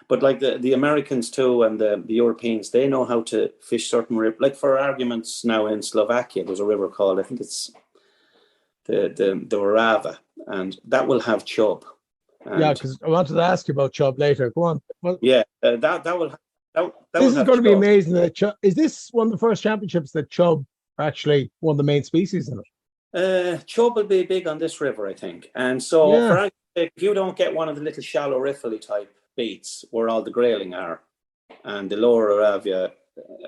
But like the Americans too, and the Europeans, they know how to fish certain rivers. Like, for arguments now in Slovakia, there's a river called, I think it's the Orava, and that will have chub. Yeah, because I wanted to ask you about chub later. Go on. Well, yeah, that will. This is going to be amazing. Is this one of the first championships that chub are actually one of the main species in it? Chub will be big on this river, I think. And so, for if you don't get one of the little shallow riffly type beats where all the grayling are, and the lower Aravia,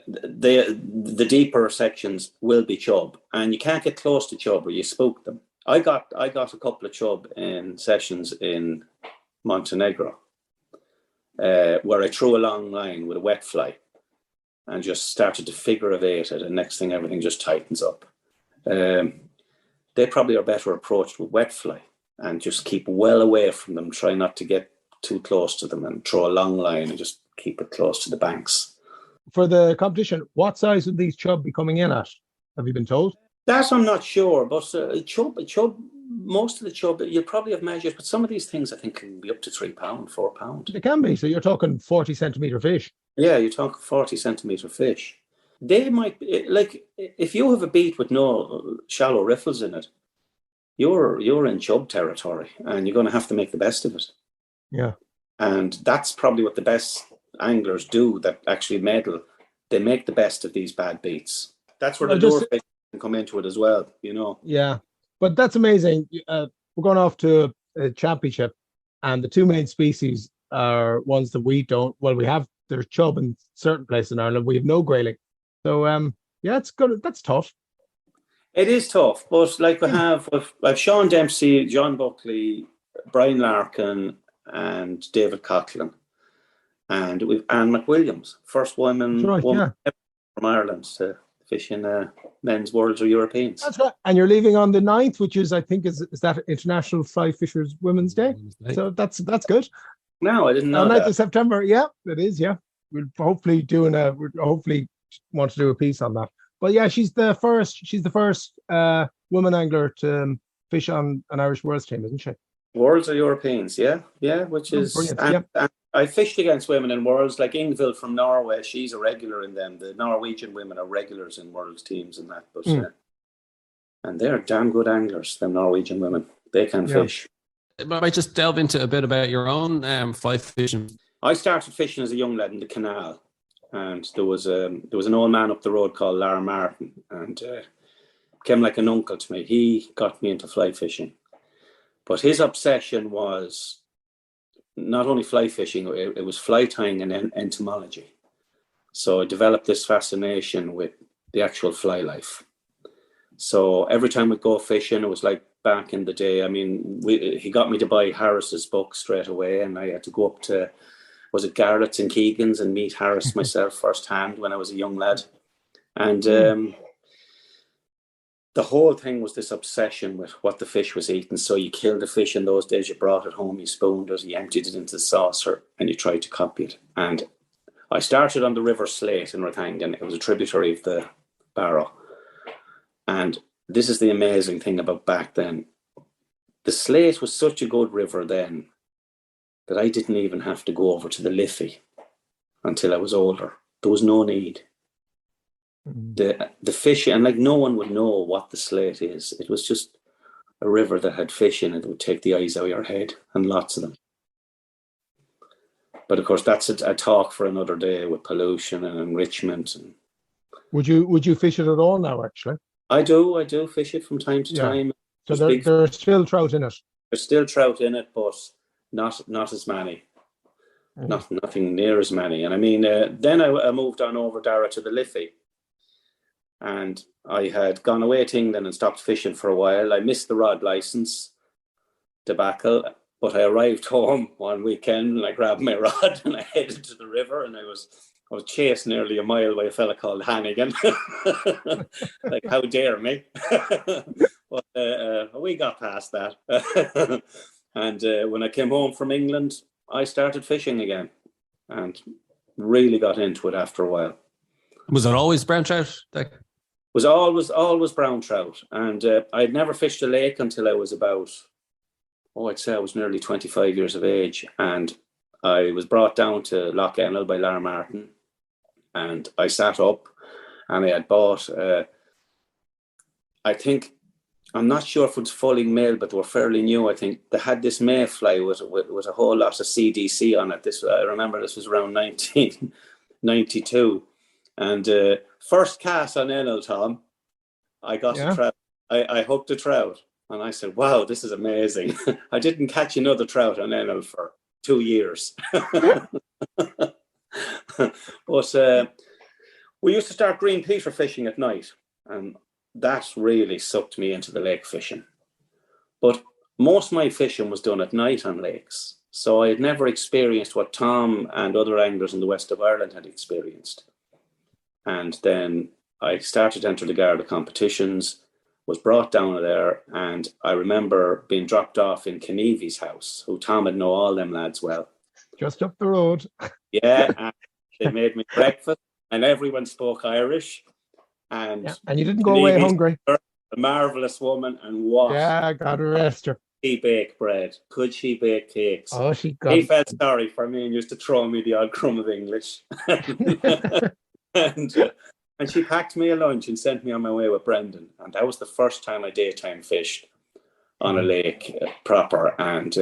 the deeper sections will be chub, and you can't get close to chub or you spook them. I got a couple of chub in sessions in Montenegro, where I threw a long line with a wet fly and just started to figure of eight it, and next thing everything just tightens up. They probably are better approached with wet fly and just keep well away from them, try not to get too close to them, and throw a long line and just keep it close to the banks. For the competition, what size would these chub be coming in at? Have you been told? That I'm not sure, but chub, most of the chub, you'll probably have measured, but some of these things I think can be up to £3, £4. They can be. So you're talking 40 centimetre fish. Yeah, you're talking 40 centimetre fish. They might be, like, if you have a beat with no shallow riffles in it, you're in chub territory, and you're going to have to make the best of it. Yeah. And that's probably what the best anglers do that actually medal. They make the best of these bad beats. That's where the lure fish can come into it as well, you know. Yeah, but that's amazing. We're going off to a championship, and the two main species are ones that we don't. Well, we have there's chub in certain places in Ireland. We have no grayling. So yeah, it's good. That's tough. It is tough, but like I've Sean Dempsey, John Buckley, Brian Larkin, and David Conlon, and we've Anne McWilliams, first woman from Ireland to fish in men's Worlds or Europeans. That's right. And you're leaving on the 9th, which is, I think, is that International Fly Fishers Women's Day. So that's good. No, I didn't know. 9th of September. Yeah, it is. Yeah, we're hopefully want to do a piece on that. But yeah, she's the first woman angler to fish on an Irish Worlds team, isn't she? Worlds or Europeans, yeah, which is, and I fished against women in Worlds, like Ingvild from Norway. She's a regular in them. The Norwegian women are regulars in Worlds teams and that, but and they're damn good anglers. Them Norwegian women, they can fish. But I just delve into a bit about your own fly fishing. I started fishing as a young lad in the canal, and there was an old man up the road called Lara Martin, and became like an uncle to me. He got me into fly fishing. But his obsession was not only fly fishing, it was fly tying and entomology. So I developed this fascination with the actual fly life. So every time we'd go fishing, it was like back in the day. I mean, he got me to buy Harris's book straight away, and I had to go up to, was it Garrett's and Keegan's, and meet Harris myself firsthand when I was a young lad. And the whole thing was this obsession with what the fish was eating. So you killed a fish in those days, you brought it home, you spooned it, you emptied it into the saucer, and you tried to copy it. And I started on the River Slate in Rathangan. It was a tributary of the Barrow. And this is the amazing thing about back then. The Slate was such a good river then that I didn't even have to go over to the Liffey until I was older. There was no need. The fish, and like no one would know what the Slate is. It was just a river that had fish in it that would take the eyes out of your head, and lots of them. But of course, that's a talk for another day with pollution and enrichment. And would you fish it at all now? Actually, I do fish it from time to time. So there's still trout in it. There's still trout in it, but not as many. Nothing near as many. And I mean, then I moved on over Dara to the Liffey. And I had gone away to England and stopped fishing for a while. I missed the rod license debacle, but I arrived home one weekend and I grabbed my rod and I headed to the river, and I was chased nearly a mile by a fella called Hannigan. Like, how dare me? But we got past that. And when I came home from England, I started fishing again and really got into it after a while. Was it always brown trout? Was always brown trout, and I'd never fished a lake until I was about, I'd say I was nearly 25 years of age, and I was brought down to Lough Ennell by Lara Martin, and I sat up, and I had bought, I think, I'm not sure if it was fully male, but they were fairly new. I think they had this mayfly with a whole lot of CDC on it. I remember this was around 1992. And first cast on Ennell, Tom, I got a trout. I hooked a trout. And I said, wow, this is amazing. I didn't catch another trout on Enel for 2 years. But we used to start green peter fishing at night, and that really sucked me into the lake fishing. But most of my fishing was done at night on lakes. So I had never experienced what Tom and other anglers in the west of Ireland had experienced. And then I started to enter the Garda competitions, was brought down there, and I remember being dropped off in Kenevy's house, who Tom had know all them lads well. Just up the road. Yeah, and they made me breakfast, and everyone spoke Irish. And you didn't go away hungry. A marvellous woman, and what? Yeah, God rest her. She bake bread? Could she bake cakes? Oh, He felt sorry for me and used to throw me the odd crumb of English. And she packed me a lunch and sent me on my way with Brendan. And that was the first time I daytime fished on a lake proper. And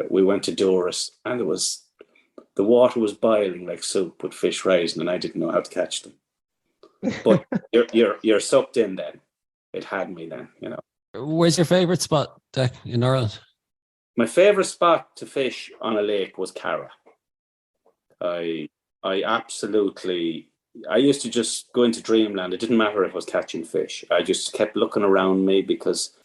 we went to Doris, and the water was boiling like soup with fish rising, and I didn't know how to catch them. But you're sucked in then. It had me then, you know. Where's your favourite spot, Dec, in Ireland? My favourite spot to fish on a lake was Cara. I used to just go into dreamland. It didn't matter if I was catching fish. I just kept looking around me, because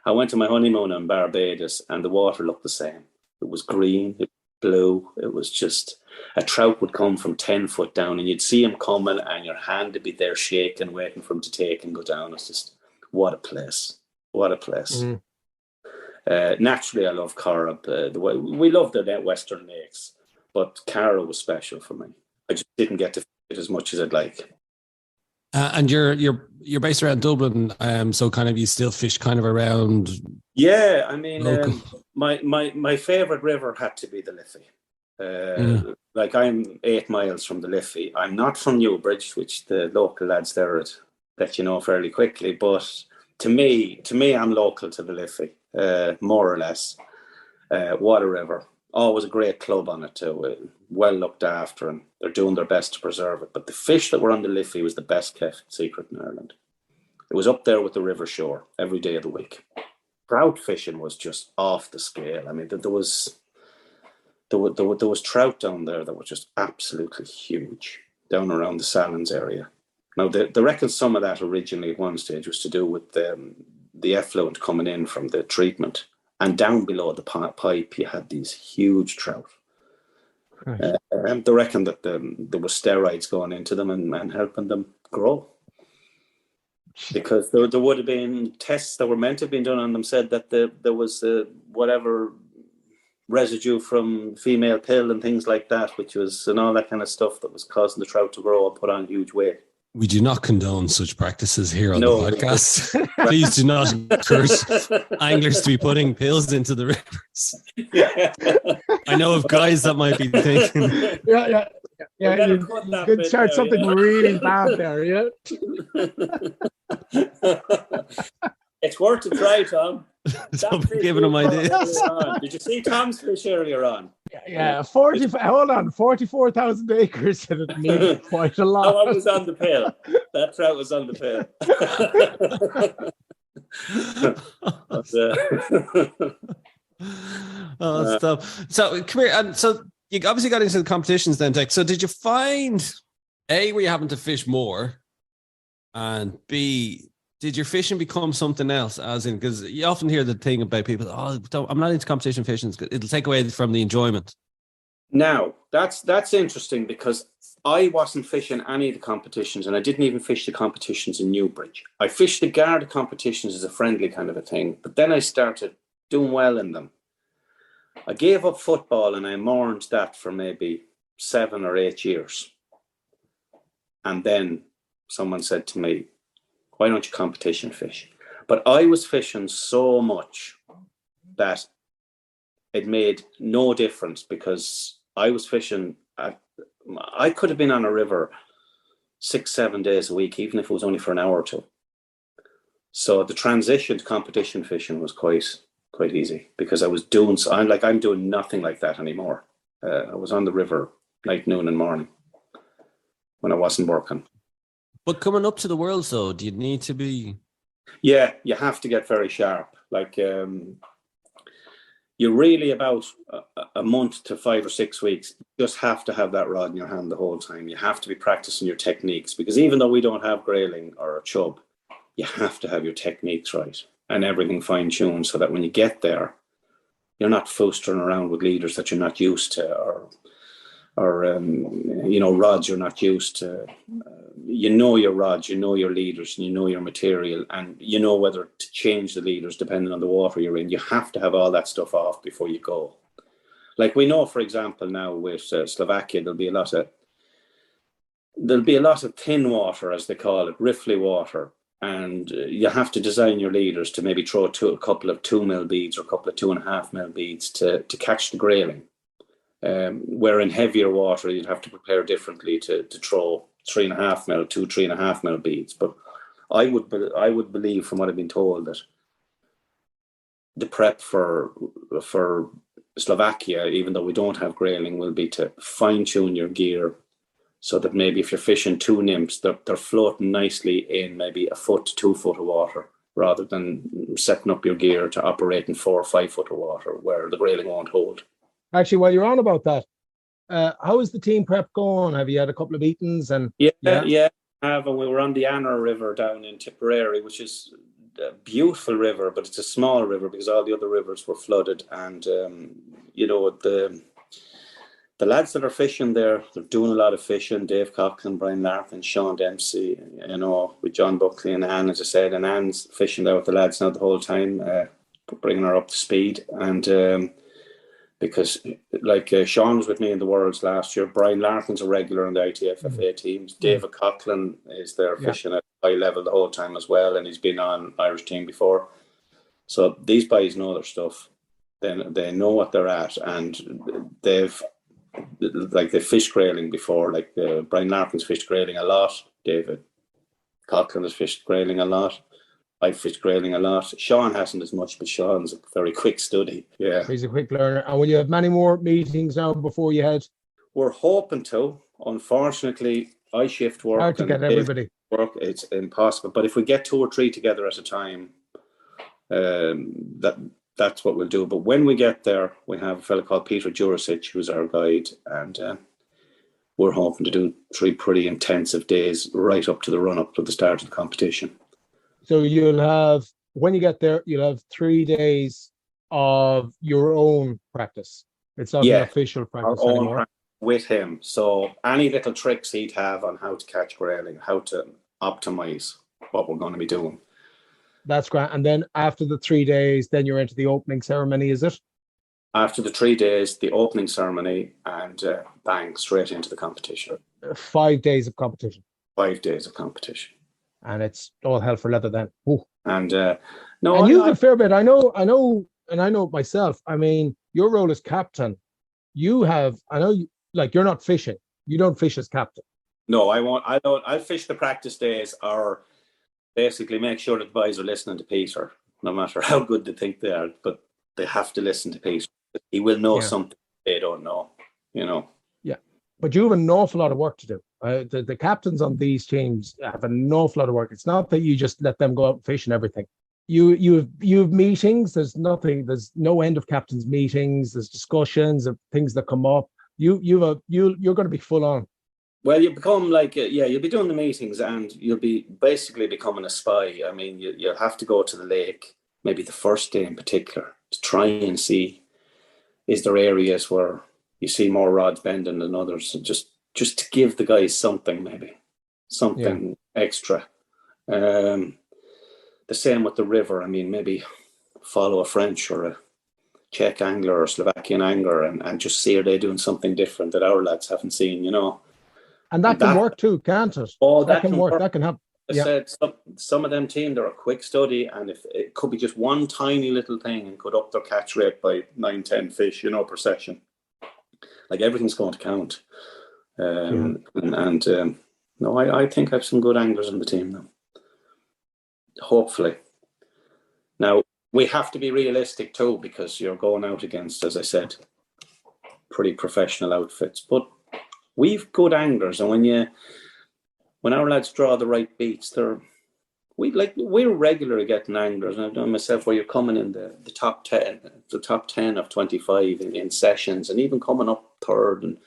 I went to my honeymoon in Barbados and the water looked the same. It was green, it was blue. It was just, a trout would come from 10 foot down and you'd see him coming and your hand would be there shaking, waiting for him to take and go down. It's just, what a place. What a place. Naturally, I love Cara. We love the western lakes, but Cara was special for me. I just didn't get to fish it as much as I'd like. And you're based around Dublin, so kind of you still fish kind of around. Yeah, I mean, my favourite river had to be the Liffey. Like, I'm 8 miles from the Liffey. I'm not from Newbridge, which the local lads there would let you know fairly quickly. But to me, I'm local to the Liffey, more or less. What a river. Always a great club on it too, well looked after, and they're doing their best to preserve it. But the fish that were on the Liffey was the best kept secret in Ireland. It was up there with the river shore every day of the week. Trout fishing was just off the scale. I mean, there was trout down there that were just absolutely huge, down around the Salins area. Now, they reckon some of that originally at one stage was to do with the effluent coming in from the treatment. And down below the pipe, you had these huge trout. Right. They reckon that there were steroids going into them and helping them grow. Because there would have been tests that were meant to have been done on them, said that there was whatever residue from female pill and things like that, and all that kind of stuff that was causing the trout to grow and put on huge weight. We do not condone such practices here on the podcast. Please do not encourage anglers to be putting pills into the rivers. Yeah. I know of guys that might be thinking. Yeah. You could start something really bad there, yeah. It's worth a try, Tom. Don't be giving them ideas. Did you see Tom's fish earlier on? Yeah. 44,000 acres, and it needed quite a lot. That one was on the pill. That trout was on the pill. Stuff. So come here, and so you obviously got into the competitions then, Dec. So did you find A, were you having to fish more, and B, did your fishing become something else? As in, because you often hear the thing about people, I'm not into competition fishing. It'll take away from the enjoyment. Now, that's interesting, because I wasn't fishing any of the competitions, and I didn't even fish the competitions in Newbridge. I fished the Garda competitions as a friendly kind of a thing, but then I started doing well in them. I gave up football and I mourned that for maybe 7 or 8 years. And then someone said to me, why don't you competition fish? But I was fishing so much that it made no difference, because I was fishing. I could have been on a river 6-7 days a week, even if it was only for an hour or two. So the transition to competition fishing was quite easy, because I was doing. I'm doing nothing like that anymore. I was on the river night, noon, and morning when I wasn't working. But coming up to the Worlds, though, do you need to be? Yeah, you have to get very sharp. Like you're really about a month to 5 or 6 weeks. You just have to have that rod in your hand the whole time. You have to be practicing your techniques, because even though we don't have grayling or a chub, you have to have your techniques right and everything fine-tuned, so that when you get there, you're not fostering around with leaders that you're not used to, or rods you're not used to. You know your rods, you know your leaders, and you know your material, and you know whether to change the leaders depending on the water you're in. You have to have all that stuff off before you go. Like we know, for example, now with Slovakia, there'll be a lot of thin water, as they call it, riffly water. And you have to design your leaders to maybe throw a couple of 2 mil beads or a couple of 2.5 mil beads to catch the grayling. Where in heavier water, you'd have to prepare differently to throw 3.5 mil, 3.5 mil beads. But I would believe, from what I've been told, that the prep for Slovakia, even though we don't have grayling, will be to fine tune your gear, so that maybe if you're fishing 2 nymphs, they're floating nicely in maybe 1 foot to 2 foot of water, rather than setting up your gear to operate in 4 or 5 foot of water where the grayling won't hold. Actually, while you're on about that, how is the team prep going? Have you had a couple of meetings? Yeah. And we were on the Anner River down in Tipperary, which is a beautiful river, but it's a small river because all the other rivers were flooded. And the lads that are fishing there, they're doing a lot of fishing. Dave Conlon, Brian Larkin, Sean Dempsey, with John Buckley and Anne, as I said. And Anne's fishing there with the lads now the whole time, bringing her up to speed. And because, Sean was with me in the Worlds last year. Brian Larkin's a regular in the ITFFA teams. David Conlon is there fishing at high level the whole time as well, and he's been on Irish team before. So these guys know their stuff. They know what they're at, and they've fished grayling before. Brian Larkin's fished grayling a lot. David Conlon has fished grayling a lot. I've fished grayling a lot. Sean hasn't as much, but Sean's a very quick study. Yeah, he's a quick learner. And will you have many more meetings now before you head? We're hoping to. Unfortunately, I shift work. Hard to get everybody. Work, it's impossible. But if we get 2 or 3 together at a time, that's what we'll do. But when we get there, we have a fellow called Peter Jurisic, who's our guide, and we're hoping to do 3 pretty intensive days right up to the run-up to the start of the competition. So you'll have, when you get there, you'll have 3 days of your own practice. It's not an official practice anymore. Practice with him. So any little tricks he'd have on how to catch grayling, how to optimize what we're going to be doing. That's great. And then after the 3 days, then you're into the opening ceremony, is it? After the 3 days, the opening ceremony, and bang, straight into the competition. 5 days of competition. 5 days of competition. And it's all hell for leather then. Ooh. And you have a fair bit. I know myself. I mean, your role as captain, you're not fishing. You don't fish as captain. No, I won't. I'll fish the practice days, or basically make sure that the boys are listening to Peter, no matter how good they think they are, but they have to listen to Peter. He will know something they don't know, Yeah, but you have an awful lot of work to do. The captains on these teams have an awful lot of work. It's not that you just let them go out and fish and everything. You have meetings. There's no end of captains' meetings. There's discussions of things that come up. You're going to be full on. Well, you become you'll be doing the meetings, and you'll be basically becoming a spy. I mean, you'll have to go to the lake, maybe the first day in particular, to try and see, is there areas where you see more rods bending than others, and just to give the guys something extra. The same with the river. I mean, maybe follow a French or a Czech angler or Slovakian angler and just see, are they doing something different that our lads haven't seen, And that can work too, can't it? Oh, that can work. That can happen. I said some of them team, they're a quick study, and if it could be just one tiny little thing and could up their catch rate by 9-10 fish, per session. Everything's going to count. I think I have some good anglers in the team now. Hopefully. Now, we have to be realistic too, because you're going out against, as I said, pretty professional outfits. But we've good anglers, and when our lads draw the right beats, they're we're regularly getting anglers, and I've done myself, where you're coming in the top 10 of 25 in sessions, and even coming up third. And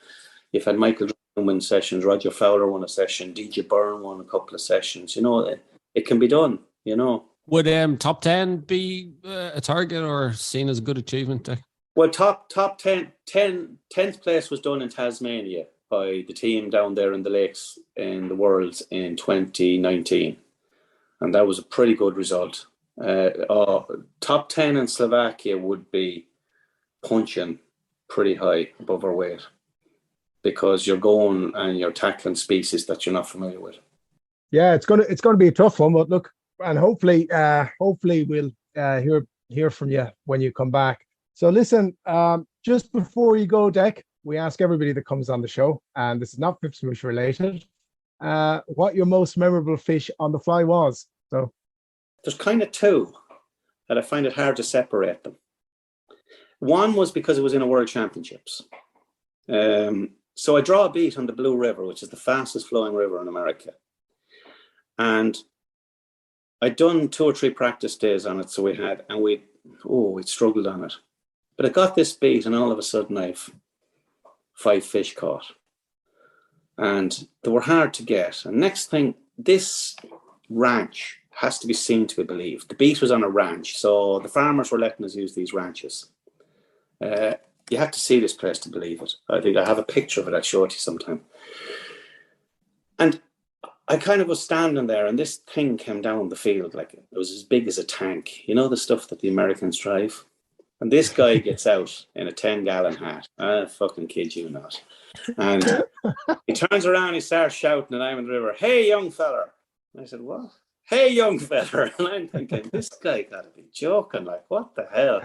you've had Michael Jordan win sessions, Roger Fowler won a session, DJ Byrne won a couple of sessions. You know, it can be done. You know, would top 10 be a target or seen as a good achievement? Well, top 10th place was done in Tasmania by the team down there in the lakes in the Worlds in 2019. And that was a pretty good result. Top 10 in Slovakia would be punching pretty high above our weight, because you're going and you're tackling species that you're not familiar with. Yeah, it's gonna be a tough one, but look, and hopefully we'll hear from you when you come back. So listen, just before you go, Dec, we ask everybody that comes on the show, and this is not FIPS Mouche related, what your most memorable fish on the fly was. So there's kind of two that I find it hard to separate them. One was because it was in a World Championships. So I draw a beat on the Blue River, which is the fastest flowing river in America. And I'd done 2 or 3 practice days on it, so we'd struggled on it. But I got this beat, and all of a sudden I've 5 fish caught. And they were hard to get. And next thing, this ranch has to be seen to be believed. The beat was on a ranch, so the farmers were letting us use these ranches. You have to see this place to believe it. I think I have a picture of it. I'll show it to you sometime. And I kind of was standing there, and this thing came down the field like it was as big as a tank. You know, the stuff that the Americans drive? And this guy gets out in a 10-gallon hat. I fucking kid you not. And he turns around, he starts shouting, and I'm in the river, "Hey, young feller." And I said, "What?" "Hey, young feller." And I'm thinking, this guy got to be joking. Like, what the hell?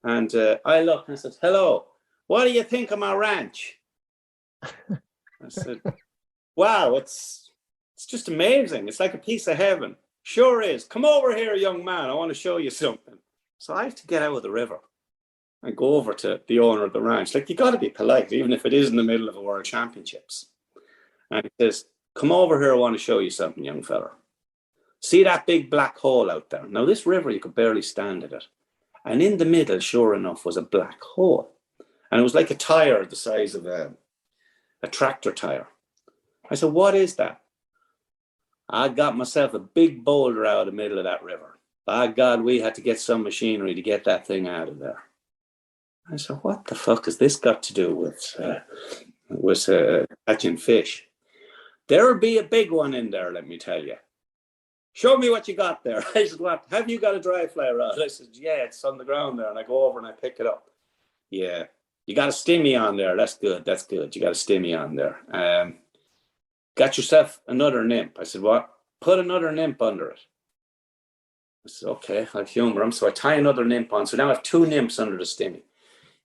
And I looked and I said, "Hello, what do you think of my ranch?" I said, "Wow, it's just amazing. It's like a piece of heaven." "Sure is. Come over here, young man. I want to show you something." So I have to get out of the river and go over to the owner of the ranch. Like, you got to be polite, even if it is in the middle of a World Championships. And he says, "Come over here. I want to show you something, young fella. See that big black hole out there?" Now, this river, you could barely stand at it. And in the middle, sure enough, was a black hole. And it was like a tire the size of a tractor tire. I said, "What is that?" "I got myself a big boulder out of the middle of that river. By God, we had to get some machinery to get that thing out of there." I said, "What the fuck has this got to do with catching fish?" "There'll be a big one in there, let me tell you." "Show me what you got there." I said, "What? Have you got a dry fly rod?" I said, "Yeah, it's on the ground there." And I go over and I pick it up. "Yeah, you got a stimmy on there. That's good. That's good. You got a stimmy on there. Got yourself another nymph." I said, "What?" "Put another nymph under it." I said, "Okay, I'll humor him." So I tie another nymph on. So now I have 2 nymphs under the stimmy.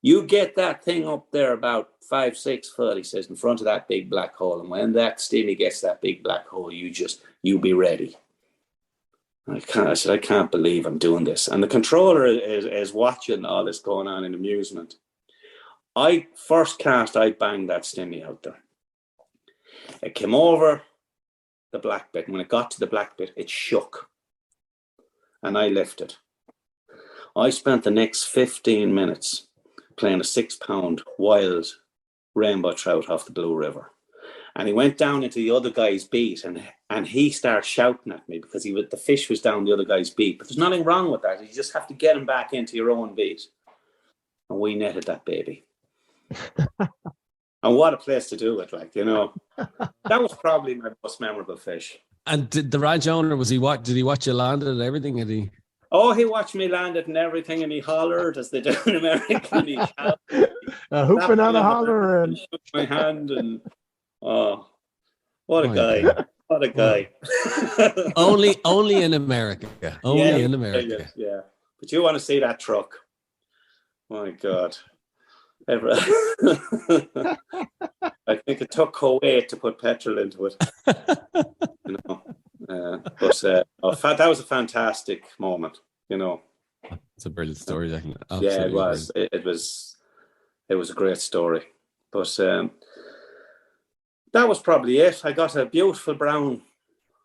"You get that thing up there about 5-6 foot," he says, "in front of that big black hole. And when that stimmy gets that big black hole, you be ready." I said, "I can't believe I'm doing this." And the controller is watching all this going on in amusement. I banged that stimmy out there. It came over the black bit. And when it got to the black bit, it shook. And I lifted. I spent the next 15 minutes playing a 6-pound wild rainbow trout off the Blue River. And he went down into the other guy's beat, and he started shouting at me because the fish was down the other guy's beat. But there's nothing wrong with that. You just have to get him back into your own beat. And we netted that baby. And what a place to do it, like, you know. That was probably my most memorable fish. And did the ranch owner, did he watch you land it and everything? Oh, he watched me land it and everything, and he hollered as they do in America. And he shouted. Hooping on a holler and shook my hand, and oh, what a guy. What a guy. only in America. Only in America. Yeah. But you want to see that truck. My God. I think it took Kuwait to put petrol into it. You know. That was a fantastic moment, you know. It's a brilliant story, Dec. Yeah, it was. It was a great story. But that was probably it. I got a beautiful brown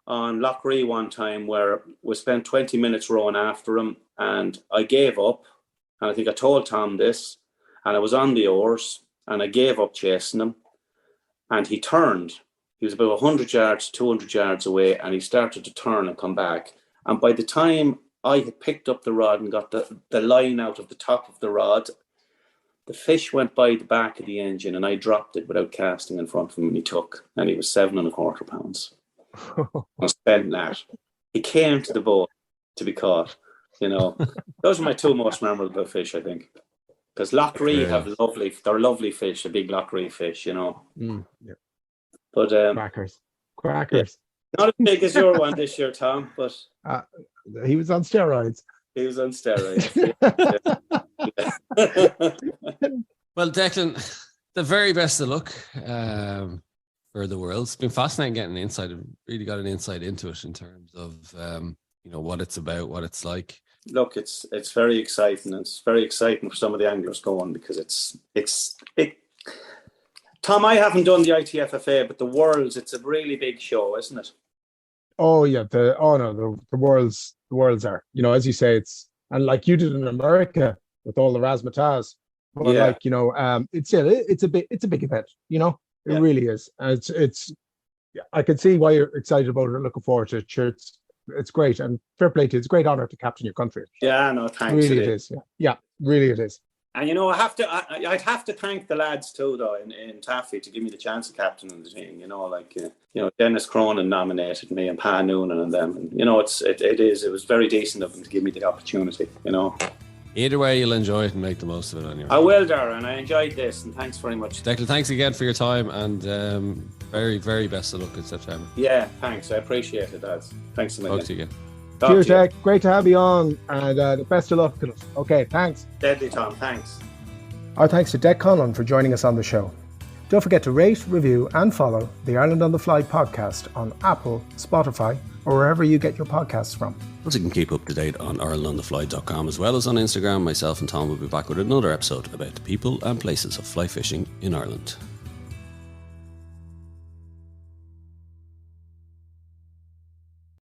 on Loughree one time where we spent 20 minutes rowing after him, and I gave up. And I think I told Tom this, and I was on the oars, and I gave up chasing him. And he turned. He was about 100 yards, 200 yards away, and he started to turn and come back. And by the time I had picked up the rod and got the line out of the top of the rod, the fish went by the back of the engine, and I dropped it without casting in front of him, and he took. And he was 7.25 pounds. I spent that. He came to the boat to be caught. Those are my two most memorable fish, I think. Because Loughree they're lovely fish, a big Loughree fish, Yeah. But Crackers. Yeah. Not as big as your one this year, Tom, but he was on steroids. He was on steroids. Well, Declan, the very best of luck for the World. It's been fascinating getting an insight. Really got an insight into it in terms of what it's about, what it's like. Look, it's very exciting. It's very exciting for some of the anglers going, because it's Tom, I haven't done the ITFFA, but the Worlds, it's a really big show, isn't it? Oh yeah, the Worlds are, as you say, and like you did in America with all the razzmatazz. But it's a big event, It really is. And it's I can see why you're excited about it, looking forward to it. Sure, it's great, and fair play to you. It's a great honor to captain your country. Yeah, no, thanks. Really, it is. Yeah, really, it is. And I'd have to thank the lads too, though, in Taffy, to give me the chance of captaining the team. Dennis Cronin nominated me, and Pa Noonan and them, and it was very decent of them to give me the opportunity. Either way, you'll enjoy it and make the most of it anyway. I will, Darren. I enjoyed this, and thanks very much. Declan, thanks again for your time, and very, very best of luck in September. Yeah, thanks. I appreciate it, lads. Thanks a million. Talk to you again. Cheers, Dec. Great to have you on, and the best of luck. Okay, thanks. Deadly, Tom. Thanks. Our thanks to Dec Conlon for joining us on the show. Don't forget to rate, review, and follow the Ireland on the Fly podcast on Apple, Spotify, or wherever you get your podcasts from. Also, you can keep up to date on IrelandOnTheFly.com, as well as on Instagram. Myself and Tom will be back with another episode about the people and places of fly fishing in Ireland.